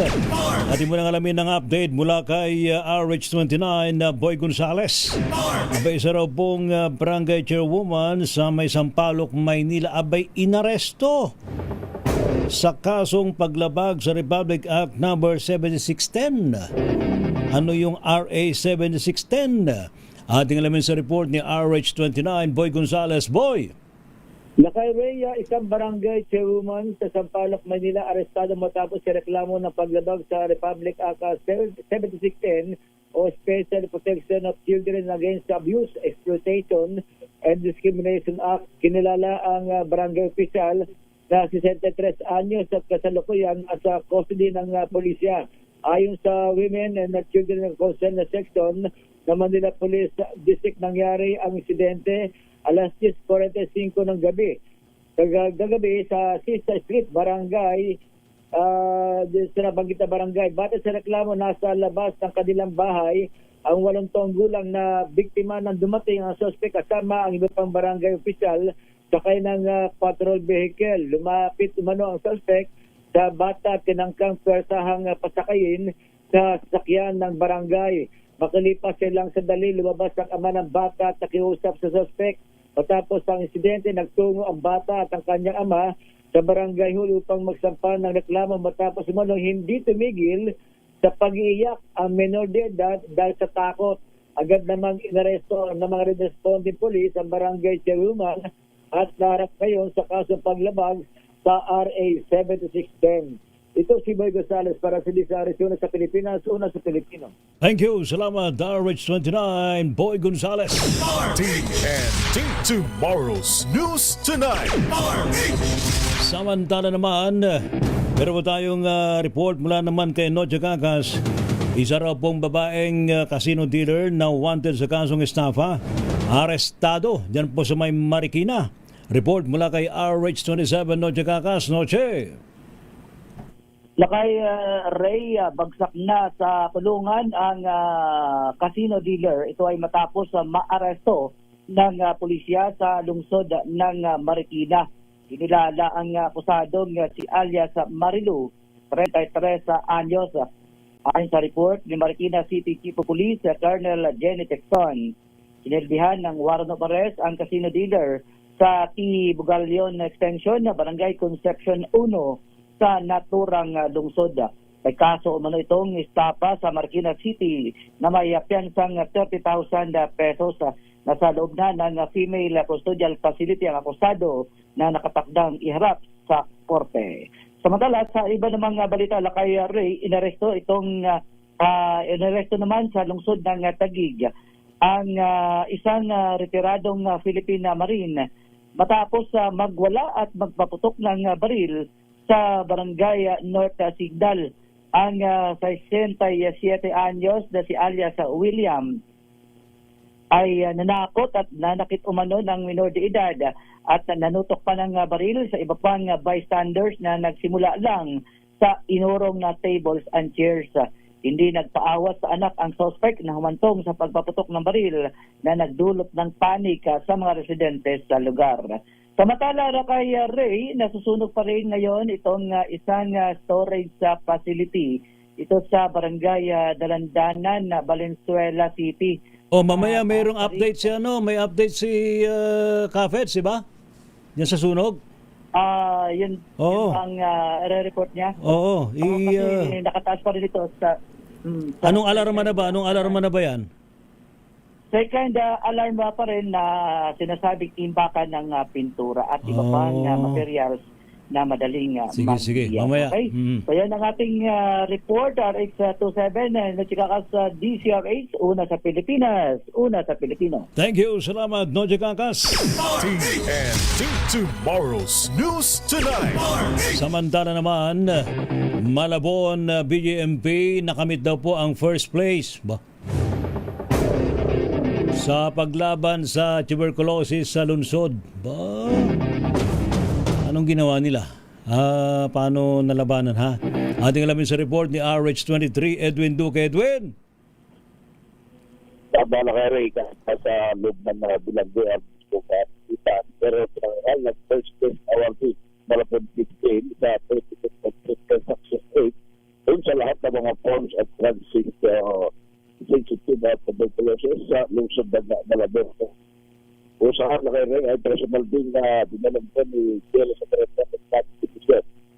Atin mo nang alamin ng update mula kay RH29 na Boy Gonzales. Abay isa raw pong barangay chairwoman sa May Sampaloc, Maynila abay inaresto sa kasong paglabag sa Republic Act number 7610. Ano yung RA 7610? Ating alamin sa report ni RH29, Boy Gonzales. Boy! Lakay Rhea, isang barangay chairwoman sa Sampaloc, Manila, arestado matapos sa reklamo ng paglabag sa Republic Act 7610 o Special Protection of Children Against Abuse, Exploitation, and Discrimination Act. Kinilala ang barangay official na 63 anyos at kasalukuyan sa custody ng pulisya. Ayon sa Women and Children Concern na section ng Manila Police District, nangyari ang insidente alas 10:45 ng gabi. Kagabi sa Sista Street, Barangay, sa nabanggit na barangay. Batay sa reklamo, nasa labas ng kanilang bahay ang 8 taong gulang na biktima ng dumating ang suspect kasama ang iba pang barangay official sakay ng patrol vehicle. Lumapit umano ang suspect sa bata at tinangkang pwersahang pasakayin sa sasakyan ng barangay. Makalipas silang sandali, lumabas ang ama ng bata at nakiusap sa suspect. Matapos ang insidente, nagtungo ang bata at ang kanyang ama sa barangay hall upang magsampa ng reklamo matapos umano hindi tumigil sa pag-iiyak ang menor de edad dahil sa takot. Agad namang inaresto ng mga responding police ang barangay chairwoman at naharap ngayon sa kasong paglabag sa RA 7610. Ito si Boy Gonzales para sa DZRH, una sa Pilipinas, una sa Pilipino. Thank you. Salamat, RH29, Boy Gonzales. TNT Tomorrow's News Tonight. Samantala naman, meron po tayong report mula naman kay Noche Gagas. Isa raw pong babaeng casino dealer na wanted sa kasong estafa, arestado dyan po sa may Marikina. Report mula kay RH27 Noche Gagas. Noche. Lakay Ray, bagsak na sa kulungan ang casino dealer. Ito ay matapos maaresto ng pulisya sa lungsod ng Marikina. Kinilala ang akusadong si alias Marilu, 33 anyos. Ayon sa report ni Marikina City Chief of Police Colonel Jenny Texon, sinilbihan ng warrant of arrest ang casino dealer sa T. Bugalyon Extension, Barangay Concepcion 1 sa naturang lungsod. May kaso umano itong estafa sa Marikina City na may piyansang 30,000 pesos. Nasa loob na ng female custodial facility ang akusado na nakatakdang iharap sa korte. Samantala, sa iba namang balita, Lakay Ray, inaresto naman sa lungsod ng Taguig ang isang retiradong Philippine Marine matapos magwala at magpaputok ng baril sa barangay North Sigdal. Ang 67 anyos na si alias William ay nanakot at nanakit umano ng minor de edad at nanutok pa ng baril sa iba pang bystanders na nagsimula lang sa inurong na tables and chairs. Hindi nagpaawas sa anak ang suspect na humantong sa pagpaputok ng baril na nagdulot ng panik sa mga residentes sa lugar. Samantala, kay Ray, nasusunog pa rin ngayon itong isang storage facility. Ito sa barangay Dalandanan, Valenzuela City. Mamaya mayroong update may update si Cafets, di ba? Yan sa sunog? Yun ang re-report niya. Oo. Kasi nakataas pa rin ito sa... Anong alarma na ba? Anong alarma na ba yan? Second alarm pa rin na sinasabing imbakan ng pintura at iba pang materials na madaling Sige. Mamaya. Okay? So yan ang ating report, RH27, na chikakas sa DCRH, una sa Pilipinas, una sa Pilipino. Thank you. Salamat, Noche Gagas. TNT Tomorrow's News Tonight. Samantala naman, Malabon BJMP nakamit daw po ang first place sa paglaban sa tuberculosis sa lungsod. Anong ginawa nila? Paano nalabanan, ha? Ating alamin sa report ni RH23 Edwin Duque. Edwin! Tama kay Ray, sa loob ng mga bilangguan pero nag-first place award Malabon 15 sa 30% success rate dun sa lahat ng mga forms of sensitive at tuberculosis sa lungsod ng Malabon. Usahan na kay Ray ay personal din na dinalagyan ni Jelo sa President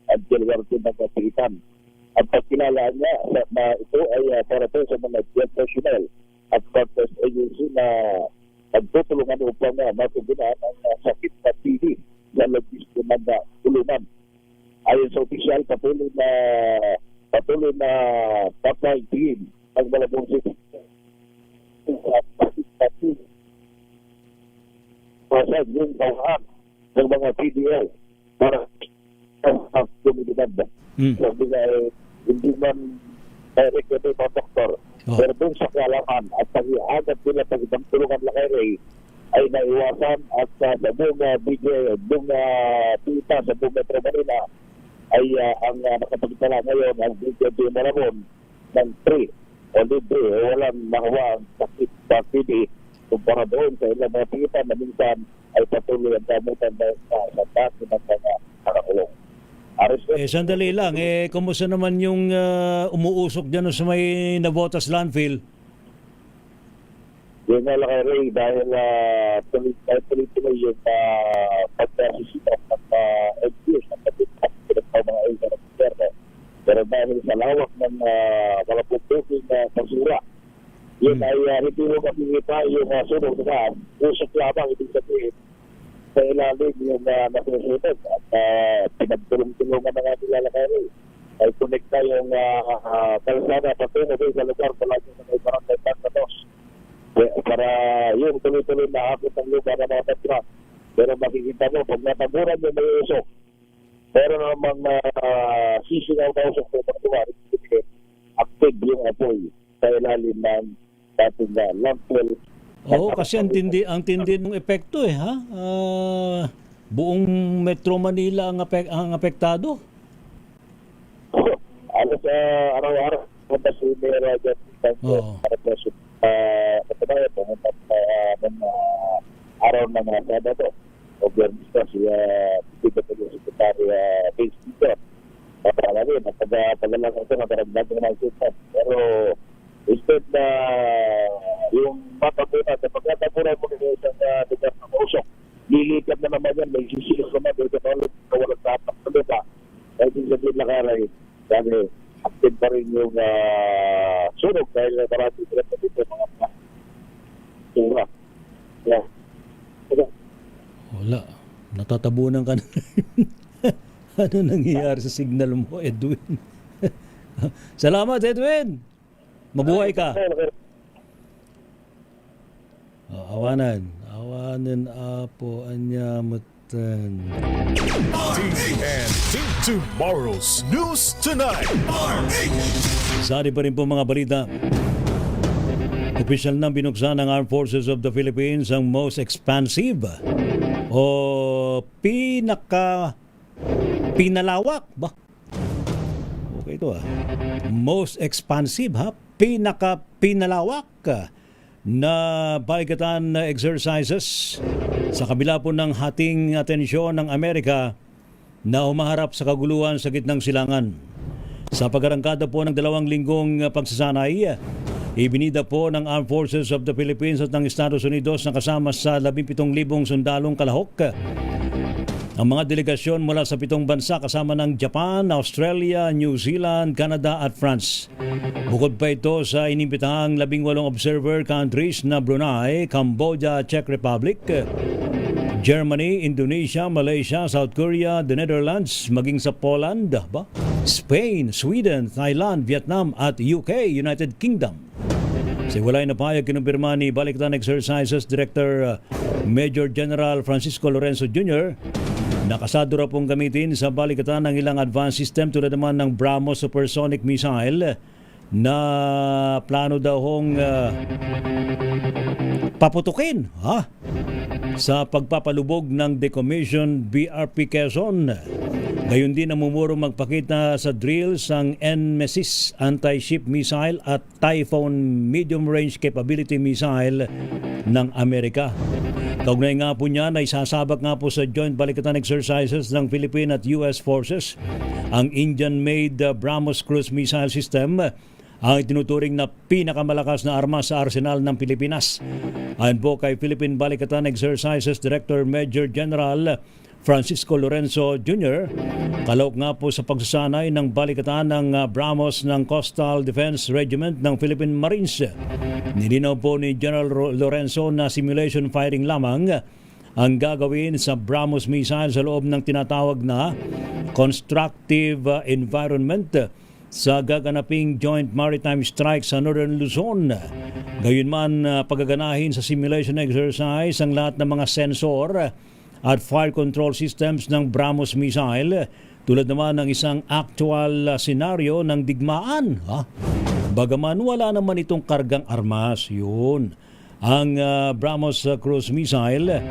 at Jelwartin ng Kapitan. At pagkilalaan niya na ito ay para sa mga health personnel at contest agency na nagtutulungan upang matugunan ang sakit na TB sa logistik ng tulungan. Ayon sa opisyal, patuloy na patay team ang Malabon City. Pasag yung kawahan ng mga PDL para sa komunidad. Sabi nga, hindi man direct ito mga doktor. Pero doon sa kalaman at pag-iagad nila pag-ibang tulungan lang kay Ray ay naiwasan at sa buong BJ, buong Tita, sa buong Metro Manila ay ang nakapagtala ngayon ang BJ Malabon ng 3 o libre o walang nakuha ang sakit sa TB kumpara doon sa ilang mga pigitan na minsan ay patuloy ang damutan sa dati ng mga nakakulong. Sandali lang, kumusta naman yung umuusok dyan sa may Navotas landfill? Yun nga lang kay Ray, dahil tuloy-tuloy yung pagkasisita ng LGUs ng mga ilga ng gobyerno. Pero dahil sa lawak ng mga pupuking basura, yun ay hindi mo kapingita yung sunog na saan. Usok lamang, ibig sabihin, sa ilalim yung nasusunod at pinagtulong-tulungan na nga nila kay Ray. Ay connecta yung kalsada patungo doon sa lugar palagi sa may barangay Tantanos. Para yung tuloy-tuloy na akot ng lugar ng mga patra. Pero makikita mo, pag nataburan yung may usok, meron namang sisingaw na usok po pagtuwari. Active yung apoy sa ilalim ng dating landfill. Oo, kasi ang tindi ng epekto ha. Buong Metro Manila ang apektado. Alas araw-araw punta si Mayor Roger para po katabayan po ng araw ng Sabado o Biyernes si Secretary Base Speaker. Para rin, pagdalang ito, nakaragdag ng system. Pero instead na yung matapunan, sa pagkatapunan mo nito isang lugar ng usok, lilipat na naman yan, may sisilos naman dito na ulit na walang tapak na lupa. Kahit yung sabihin lakaray, dahil active pa rin yung sunog dahil marami sila pa dito mga tura. Yeah. Wala. Natatabunan ka na. Ano nangyayari sa signal mo, Edwin? Salamat, Edwin! Mabuhay ka! Awanan apo anyamatan. TNT Tomorrow's News Tonight. Sari pa rin po mga balita. Opisyal na binuksan ng Armed Forces of the Philippines ang most expansive o pinalawak ba? Okay ito most expansive pinalawak na balikatan exercises sa kabila po ng hating atensyon ng Amerika na umaharap sa kaguluhan sa gitnang silangan. Sa pag-arangkada po ng 2 linggong pagsasanay, ibinida po ng Armed Forces of the Philippines at ng Estados Unidos na kasama sa 17,000 sundalong kalahok ang mga delegasyon mula sa 7 bansa kasama ng Japan, Australia, New Zealand, Canada at France. Bukod pa ito sa inimbitahang 18 observer countries na Brunei, Cambodia, Czech Republic, Germany, Indonesia, Malaysia, South Korea, the Netherlands, maging sa Poland, Spain, Sweden, Thailand, Vietnam at UK, United Kingdom. Sa walay na pahayag kinumpirma ni Balikatan Exercises Director Major General Francisco Lorenzo Jr. Nakasado ra pong gamitin sa balikatan ng ilang advanced system tulad naman ng BrahMos supersonic missile na plano daw hong paputukin sa pagpapalubog ng decommissioned BRP Quezon. Gayon din namumurong magpakita sa drills ang NMESIS anti-ship missile at Typhoon medium range capability missile ng Amerika. Kaugnay nga po niya na isasabak nga po sa joint balikatan exercises ng Philippine at US forces ang Indian-made BrahMos cruise missile system, ang itinuturing na pinakamalakas na armas sa arsenal ng Pilipinas. Ayon po kay Philippine Balikatan Exercises Director Major General Francisco Lorenzo Jr., kalawak nga po sa pagsasanay ng balikatan ng BrahMos ng Coastal Defense Regiment ng Philippine Marines. Nilinaw po ni General Lorenzo na simulation firing lamang ang gagawin sa BrahMos missile sa loob ng tinatawag na constructive environment sa gaganaping Joint Maritime Strike sa Northern Luzon. Gayunman, pagaganahin sa simulation exercise ang lahat ng mga sensor at fire control systems ng BrahMos missile tulad naman ng isang actual senaryo ng digmaan. Bagaman wala naman itong kargang armas, yun. Ang BrahMos cruise missile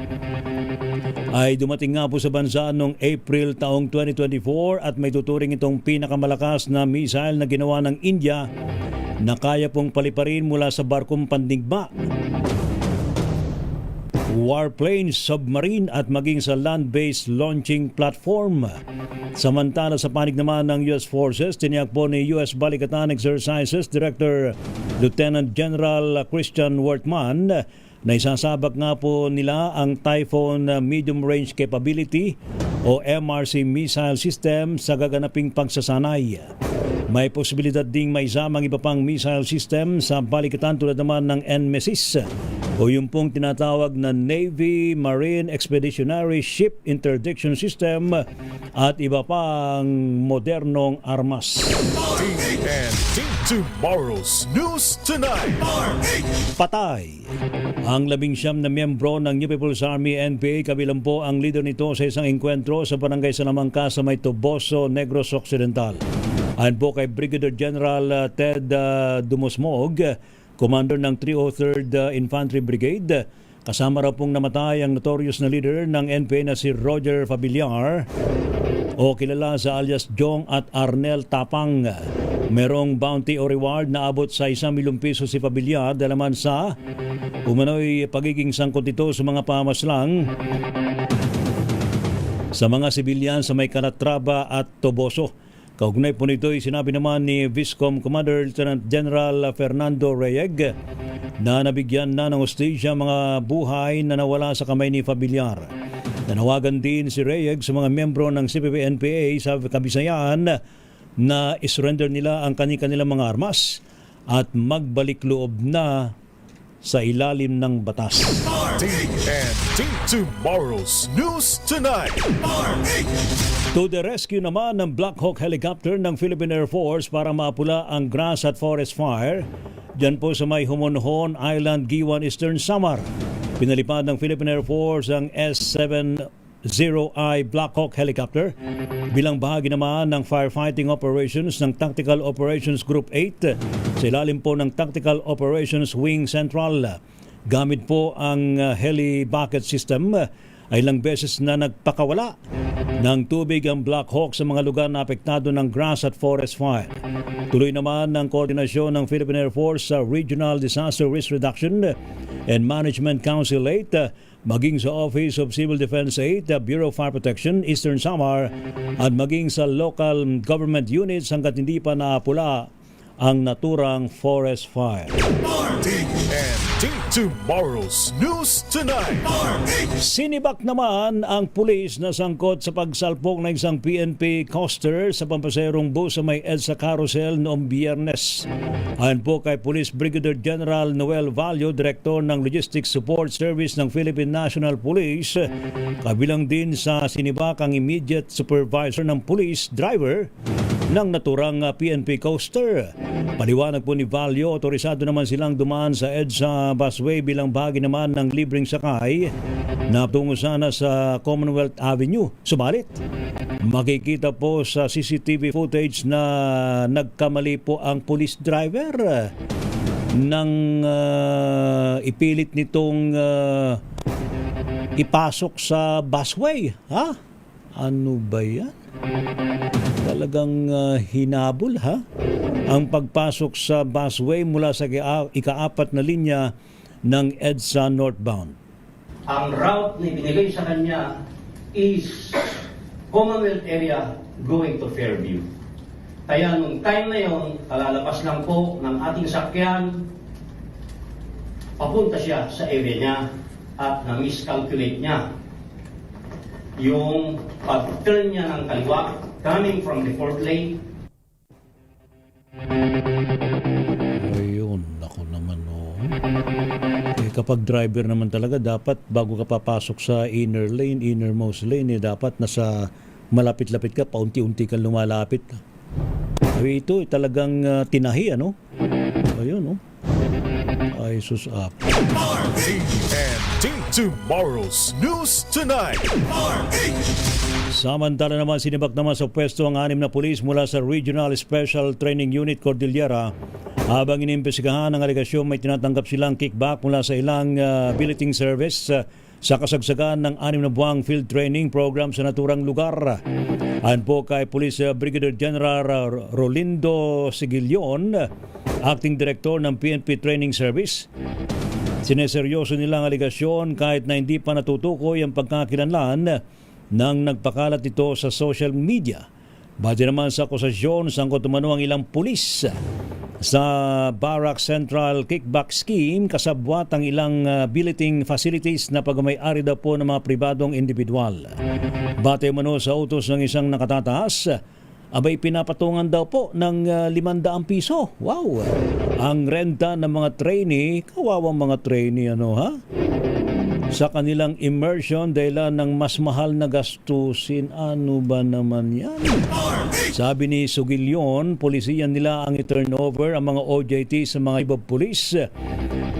ay dumating nga po sa bansa noong April taong 2024 at may tuturing itong pinakamalakas na missile na ginawa ng India na kaya pong paliparin mula sa barkong pandigma, warplane, submarine at maging sa land-based launching platform. Samantala sa panig naman ng US Forces, tiniyak po ni US Balikatan Exercises Director Lieutenant General Christian Wortman na isasabak nga po nila ang Typhoon Medium Range Capability o MRC missile system sa gaganaping pagsasanay. May posibilidad ding maisamang iba pang missile system sa balikatan tulad naman ng NMESIS o yung pong tinatawag na Navy Marine Expeditionary Ship Interdiction System at iba pang modernong armas. TNT Tomorrow's News Tonight. Patay ang 19 na miyembro ng New People's Army NPA, kabilang po ang leader nito sa isang engkwentro sa barangay Salamangka sa may Toboso, Negros Occidental. Ayon po kay Brigadier General Ted Dumusmog, commander ng 303rd Infantry Brigade, kasama raw pong namatay ang notorious na leader ng NPA na si Roger Fabillar o kilala sa alias Jong at Arnel Tapang. Merong bounty o reward na abot sa 1 milyong piso si Fabillar dalaman sa umano'y pagiging sangkot ito sa mga pamaslang sa mga sibilyan sa may Calatrava at Toboso. Kaugnay po nito ay sinabi naman ni Viscom Commander Lieutenant General Fernando Reyeg na nabigyan na ng hustisya mga buhay na nawala sa kamay ni Fabillar. Nanawagan din si Reyeg sa mga miyembro ng CPP-NPA sa Kabisayan na isurrender nila ang kanilang mga armas at magbalik loob na sa ilalim ng batas. TNT Tomorrow's News Tonight. To the rescue naman ng Black Hawk helicopter ng Philippine Air Force para maapula ang grass at forest fire dyan po sa may Homonhon Island, Giwan, Eastern Samar. Pinalipad ng Philippine Air Force ang S-70I Black Hawk helicopter bilang bahagi naman ng firefighting operations ng Tactical Operations Group 8 sa ilalim po ng Tactical Operations Wing Central. Gamit po ang heli bucket system ay ilang beses na nagpakawala ng tubig ang Black Hawk sa mga lugar na apektado ng grass at forest fire. Tuloy naman ng koordinasyon ng Philippine Air Force sa Regional Disaster Risk Reduction and Management Council 8, maging sa Office of Civil Defense 8, Bureau of Fire Protection, Eastern Samar, at maging sa local government units hanggat hindi pa naapula ang naturang forest fire. TNT Tomorrow's News Tonight. Sinibak naman ang pulis na sangkot sa pagsalpok ng isang PNP coaster sa pampaserong bus sa may EDSA Carousel noong Biyernes. Ayon po kay Police Brigadier General Noel Vallo, Director ng Logistics Support Service ng Philippine National Police, kabilang din sa sinibak ang immediate supervisor ng police driver ng naturang PNP coaster. Paliwanag po ni Vallo, otorisado naman silang dumaan sa EDSA busway bilang bahagi naman ng libreng sakay na tungo sana sa Commonwealth Avenue. Subalit, makikita po sa CCTV footage na nagkamali po ang police driver nang ipilit nitong ipasok sa busway. Ha? Ano ba yan? Talagang hinabol ang pagpasok sa busway mula sa ika-4 na linya ng EDSA northbound. Ang route na binigay sa kanya is Commonwealth area going to Fairview. Kaya nung time na yon, kalalabas lang po ng ating sakyan, papunta siya sa area niya at na-miscalculate niya yung pag-turn niya ng kaliwa coming from the fourth lane. Ayun, ako naman kapag driver naman talaga, dapat bago ka papasok sa innermost lane, dapat nasa malapit-lapit ka, paunti-unti kang lumalapit. Ay, ito talagang tinahi, ano? Ayun, ay, sus up. TNT Tomorrow's News Tonight. Samantala naman, sinibak naman sa pwesto ang 6 na pulis mula sa Regional Special Training Unit Cordillera habang inimbestigahan ang alegasyon may tinatanggap silang kickback mula sa ilang billeting service sa kasagsagan ng 6 na buwang field training program sa naturang lugar. Ayon po kay Police Brigadier General Rolindo Sigillon, Acting Director ng PNP Training Service, sineseryoso nilang alegasyon kahit na hindi pa natutukoy ang pagkakakilanlan nang nagpakalat ito sa social media. Base naman sa akusasyon, sangkot umano ang ilang pulis sa Barak Central Kickback Scheme, kasabwat ang ilang billeting facilities na pagmamay-ari daw po ng mga pribadong individual. Bate umano sa utos ng isang nakatataas, abay pinapatungan daw po ng 500 piso. Wow! Ang renta ng mga trainee, kawawang mga trainee sa kanilang immersion dahil ng mas mahal na gastusin. Ano ba naman yan? Sabi ni Sugilyon, polisiya nila ang i-turnover ang mga OJT sa mga ibang pulis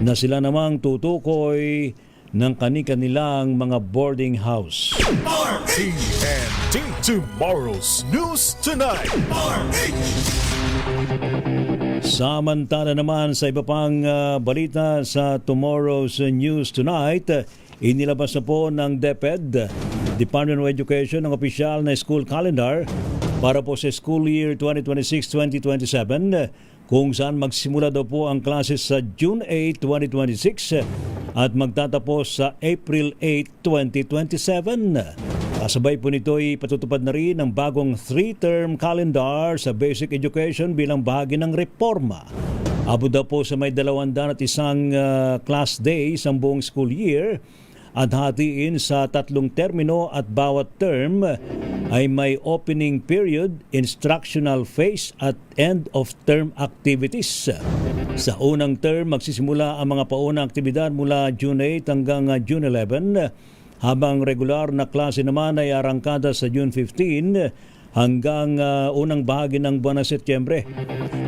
na sila namang tutukoy ng kanilang mga boarding house. TNT Tomorrow's News Tonight. Samantala naman sa iba pang balita sa Tomorrow's News Tonight, inilabas na po ng DepEd, Department of Education, ang opisyal na school calendar para po sa school year 2026-2027, kung saan magsimula daw po ang classes sa June 8, 2026 at magtatapos sa April 8, 2027. Kasabay po nito ay patutupad na rin ang bagong 3-term calendar sa basic education bilang bahagi ng reforma. Abot daw po sa may 201 class days ang buong school year at hatiin sa 3 termino at bawat term ay may opening period, instructional phase at end of term activities. Sa unang term, magsisimula ang mga paunang aktibidad mula June 8 hanggang June 11, habang regular na klase naman ay arangkada sa June 15 hanggang unang bahagi ng buwan ng Setyembre.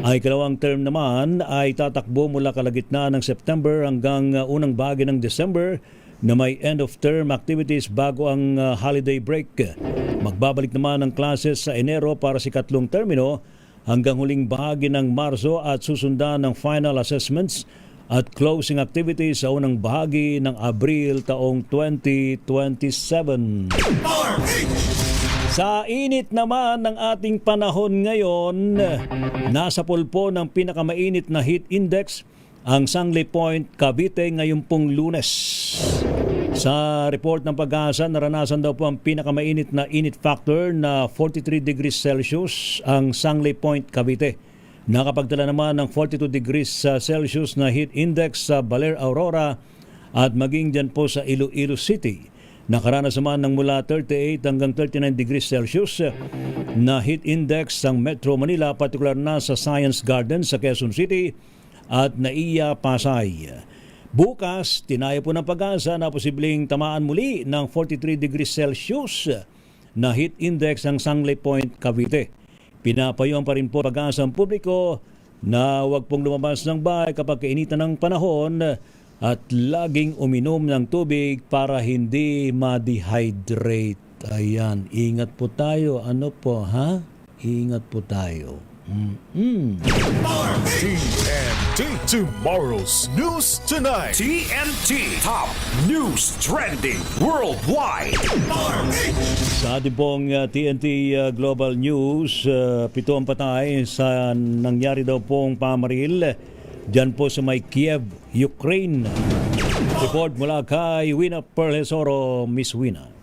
Ay kalawang term naman ay tatakbo mula kalagitnaan ng September hanggang unang bahagi ng December na may end-of-term activities bago ang holiday break. Magbabalik naman ang classes sa Enero para sa 3 termino hanggang huling bahagi ng Marso at susundan ng final assessments at closing activities sa unang bahagi ng Abril taong 2027. Sa init naman ng ating panahon ngayon, nasa pulpo ng pinakamainit na heat index ang Sangley Point, Cavite ngayong pong Lunes. Sa report ng Pag-asa, naranasan daw po ang pinakamainit na init factor na 43 degrees Celsius ang Sangley Point, Cavite. Nakapagtala naman ng 42 degrees Celsius na heat index sa Baler, Aurora at maging dyan po sa Iloilo City. Nakaranas naman ng mula 38 hanggang 39 degrees Celsius na heat index ang Metro Manila, partikular na sa Science Garden sa Quezon City at Naiya, Pasay. Bukas, tinaya po ng Pag-asa na posibleng tamaan muli ng 43 degrees Celsius na heat index ang Sangley Point, Cavite. Pinapayuhan pa rin po Pag-asa ang publiko na huwag pong lumabas ng bahay kapag kainitan ng panahon at laging uminom ng tubig para hindi ma-dehydrate. Ayan, ingat po tayo. Ano po, ha? Ingat po tayo. TNT Tomorrow's News Tonight. TNT Top News Trending Worldwide. Sa ating pong TNT Global News, 7 ang patay sa nangyari daw pong pamaril dyan po sa may Kiev, Ukraine. Report mula kay Wina Perlesoro, Miss Wina.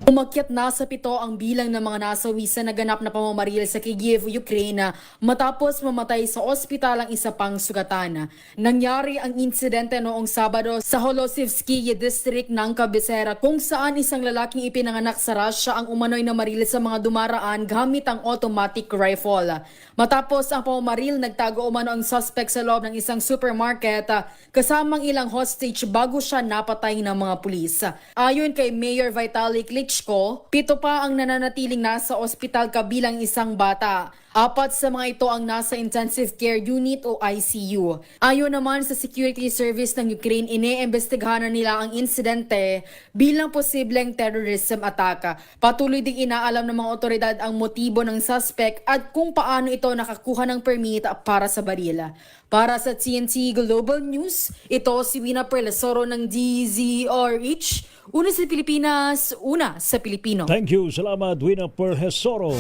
Umakyat na sa 7 ang bilang ng mga nasawi sa naganap na pamamaril sa Kyiv, Ukraine matapos mamatay sa ospital ang isa pang sugatan. Nangyari ang insidente noong Sabado sa Holosivsky District ng Kabisera kung saan isang lalaking ipinanganak sa Russia ang umano'y namaril sa mga dumaraan gamit ang automatic rifle. Matapos ang pamamaril, nagtago umano ang suspect sa loob ng isang supermarket kasamang ilang hostage bago siya napatay ng mga pulis. Ayon kay Mayor Vitali Klitschko, 7 pa ang nananatiling nasa ospital kabilang isang bata. 4 sa mga ito ang nasa intensive care unit o ICU. Ayon naman sa security service ng Ukraine, ine-imbestigahan nila ang insidente bilang posibleng terrorism attack. Patuloy ding inaalam ng mga otoridad ang motibo ng suspect at kung paano ito nakakuha ng permit para sa baril. Para sa TNT Global News, ito si Wina Perlesoro ng DZRH. Una sa Pilipinas, una sa Pilipino. Thank you. Salamat, Wina Perlesoro.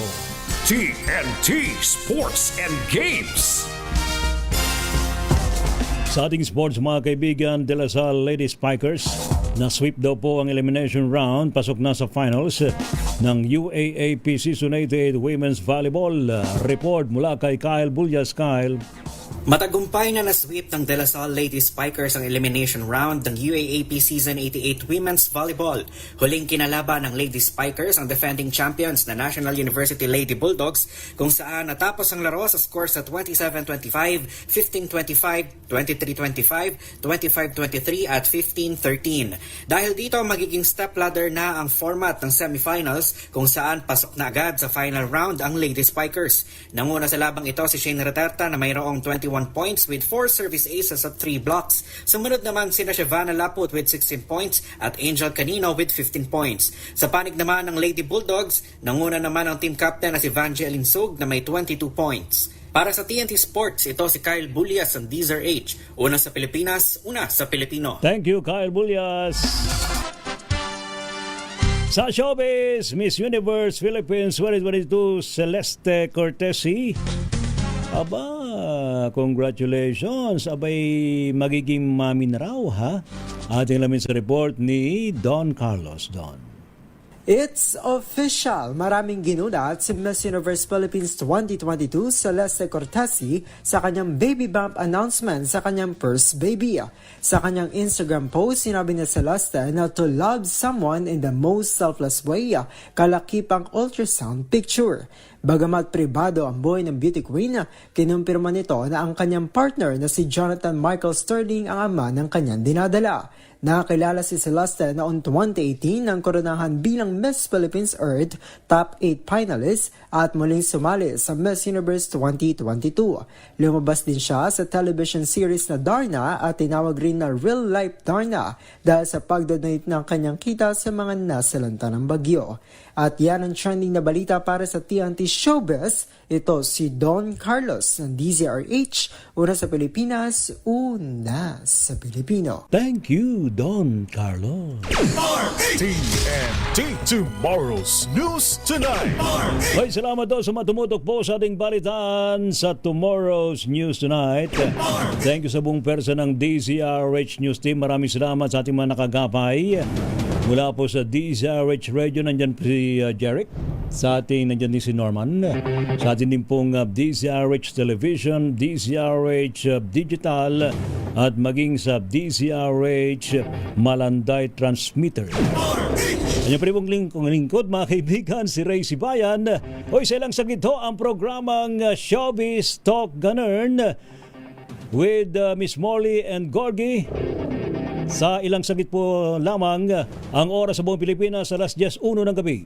TNT Sports and Games. Sa ating sports mga kaibigan, De La Salle Lady Spikers na-sweep daw po ang elimination round, pasok na sa finals ng UAAP Season 88 Women's Volleyball. Report mula kay Kyle Bullas. Kyle. Matagumpay na nasweep ng De La Salle Lady Spikers ang elimination round ng UAAP Season 88 Women's Volleyball. Huling kinalaban ng Lady Spikers ang defending champions na National University Lady Bulldogs kung saan natapos ang laro sa scores sa 27-25, 15-25, 23-25, 25-23 at 15-13. Dahil dito magiging stepladder na ang format ng semifinals kung saan pasok na agad sa final round ang Lady Spikers. Nanguna sa labang ito si Shane Reterta na mayroong 21 points with 4 service aces at 3 blocks. Sumunod naman sina Shavana Laput with 16 points at Angel Canino with 15 points. Sa panig naman ng Lady Bulldogs, nanguna naman ang team captain na si Vangeline Sug na may 22 points. Para sa TNT Sports, ito si Kyle Bulias ng Deezer H. Una sa Pilipinas, una sa Pilipino. Thank you, Kyle Bulias. Sa showbiz, Miss Universe Philippines 2022 Celeste Cortesi. Aba, congratulations. Abay, magiging mami na raw, ha? Ating lamin sa report ni Don Carlos. Don. It's official! Maraming ginulat si Miss Universe Philippines 2022 Celeste Cortesi sa kanyang baby bump announcement sa kanyang first baby. Sa kanyang Instagram post, sinabi ni Celeste na to love someone in the most selfless way, kalakipang ultrasound picture. Bagamat pribado ang buhay ng beauty queen, kinumpirma nito na ang kanyang partner na si Jonathan Michael Sterling ang ama ng kanyang dinadala. Nakakilala si Celeste noong 2018 ng koronahan bilang Miss Philippines Earth Top 8 finalist at muling sumali sa Miss Universe 2022. Lumabas din siya sa television series na Darna at tinawag rin na Real Life Darna dahil sa pagdonate ng kanyang kita sa mga nasalanta ng bagyo. At yan ang trending na balita para sa TNT Showbiz. Ito si Don Carlos ng DZRH, una sa Pilipinas, una sa Pilipino. Thank you, Don Carlos. TNT Tomorrow's News Tonight. Ay, salamat daw sa matumutok po sa ating balitaan sa Tomorrow's News Tonight. Thank you sa buong persa ng DZRH News Team. Maraming salamat sa ating mga nakagapay. Mula po sa DZRH Radio, nandyan po si Jeric. Sa ating nandyan din si Norman. Sa ating din pong DZRH Television, DZRH Digital, at maging sa DZRH Malanday Transmitter. Ang pribong lingkod, mga kaibigan, si Ray Sibayan. O isa lang saglit ho ang programang Showbiz Talk Ganern with Miss Molly and Gorgie. Sa ilang saglit po lamang ang oras sa buong Pilipinas, alas 10:01 ng gabi.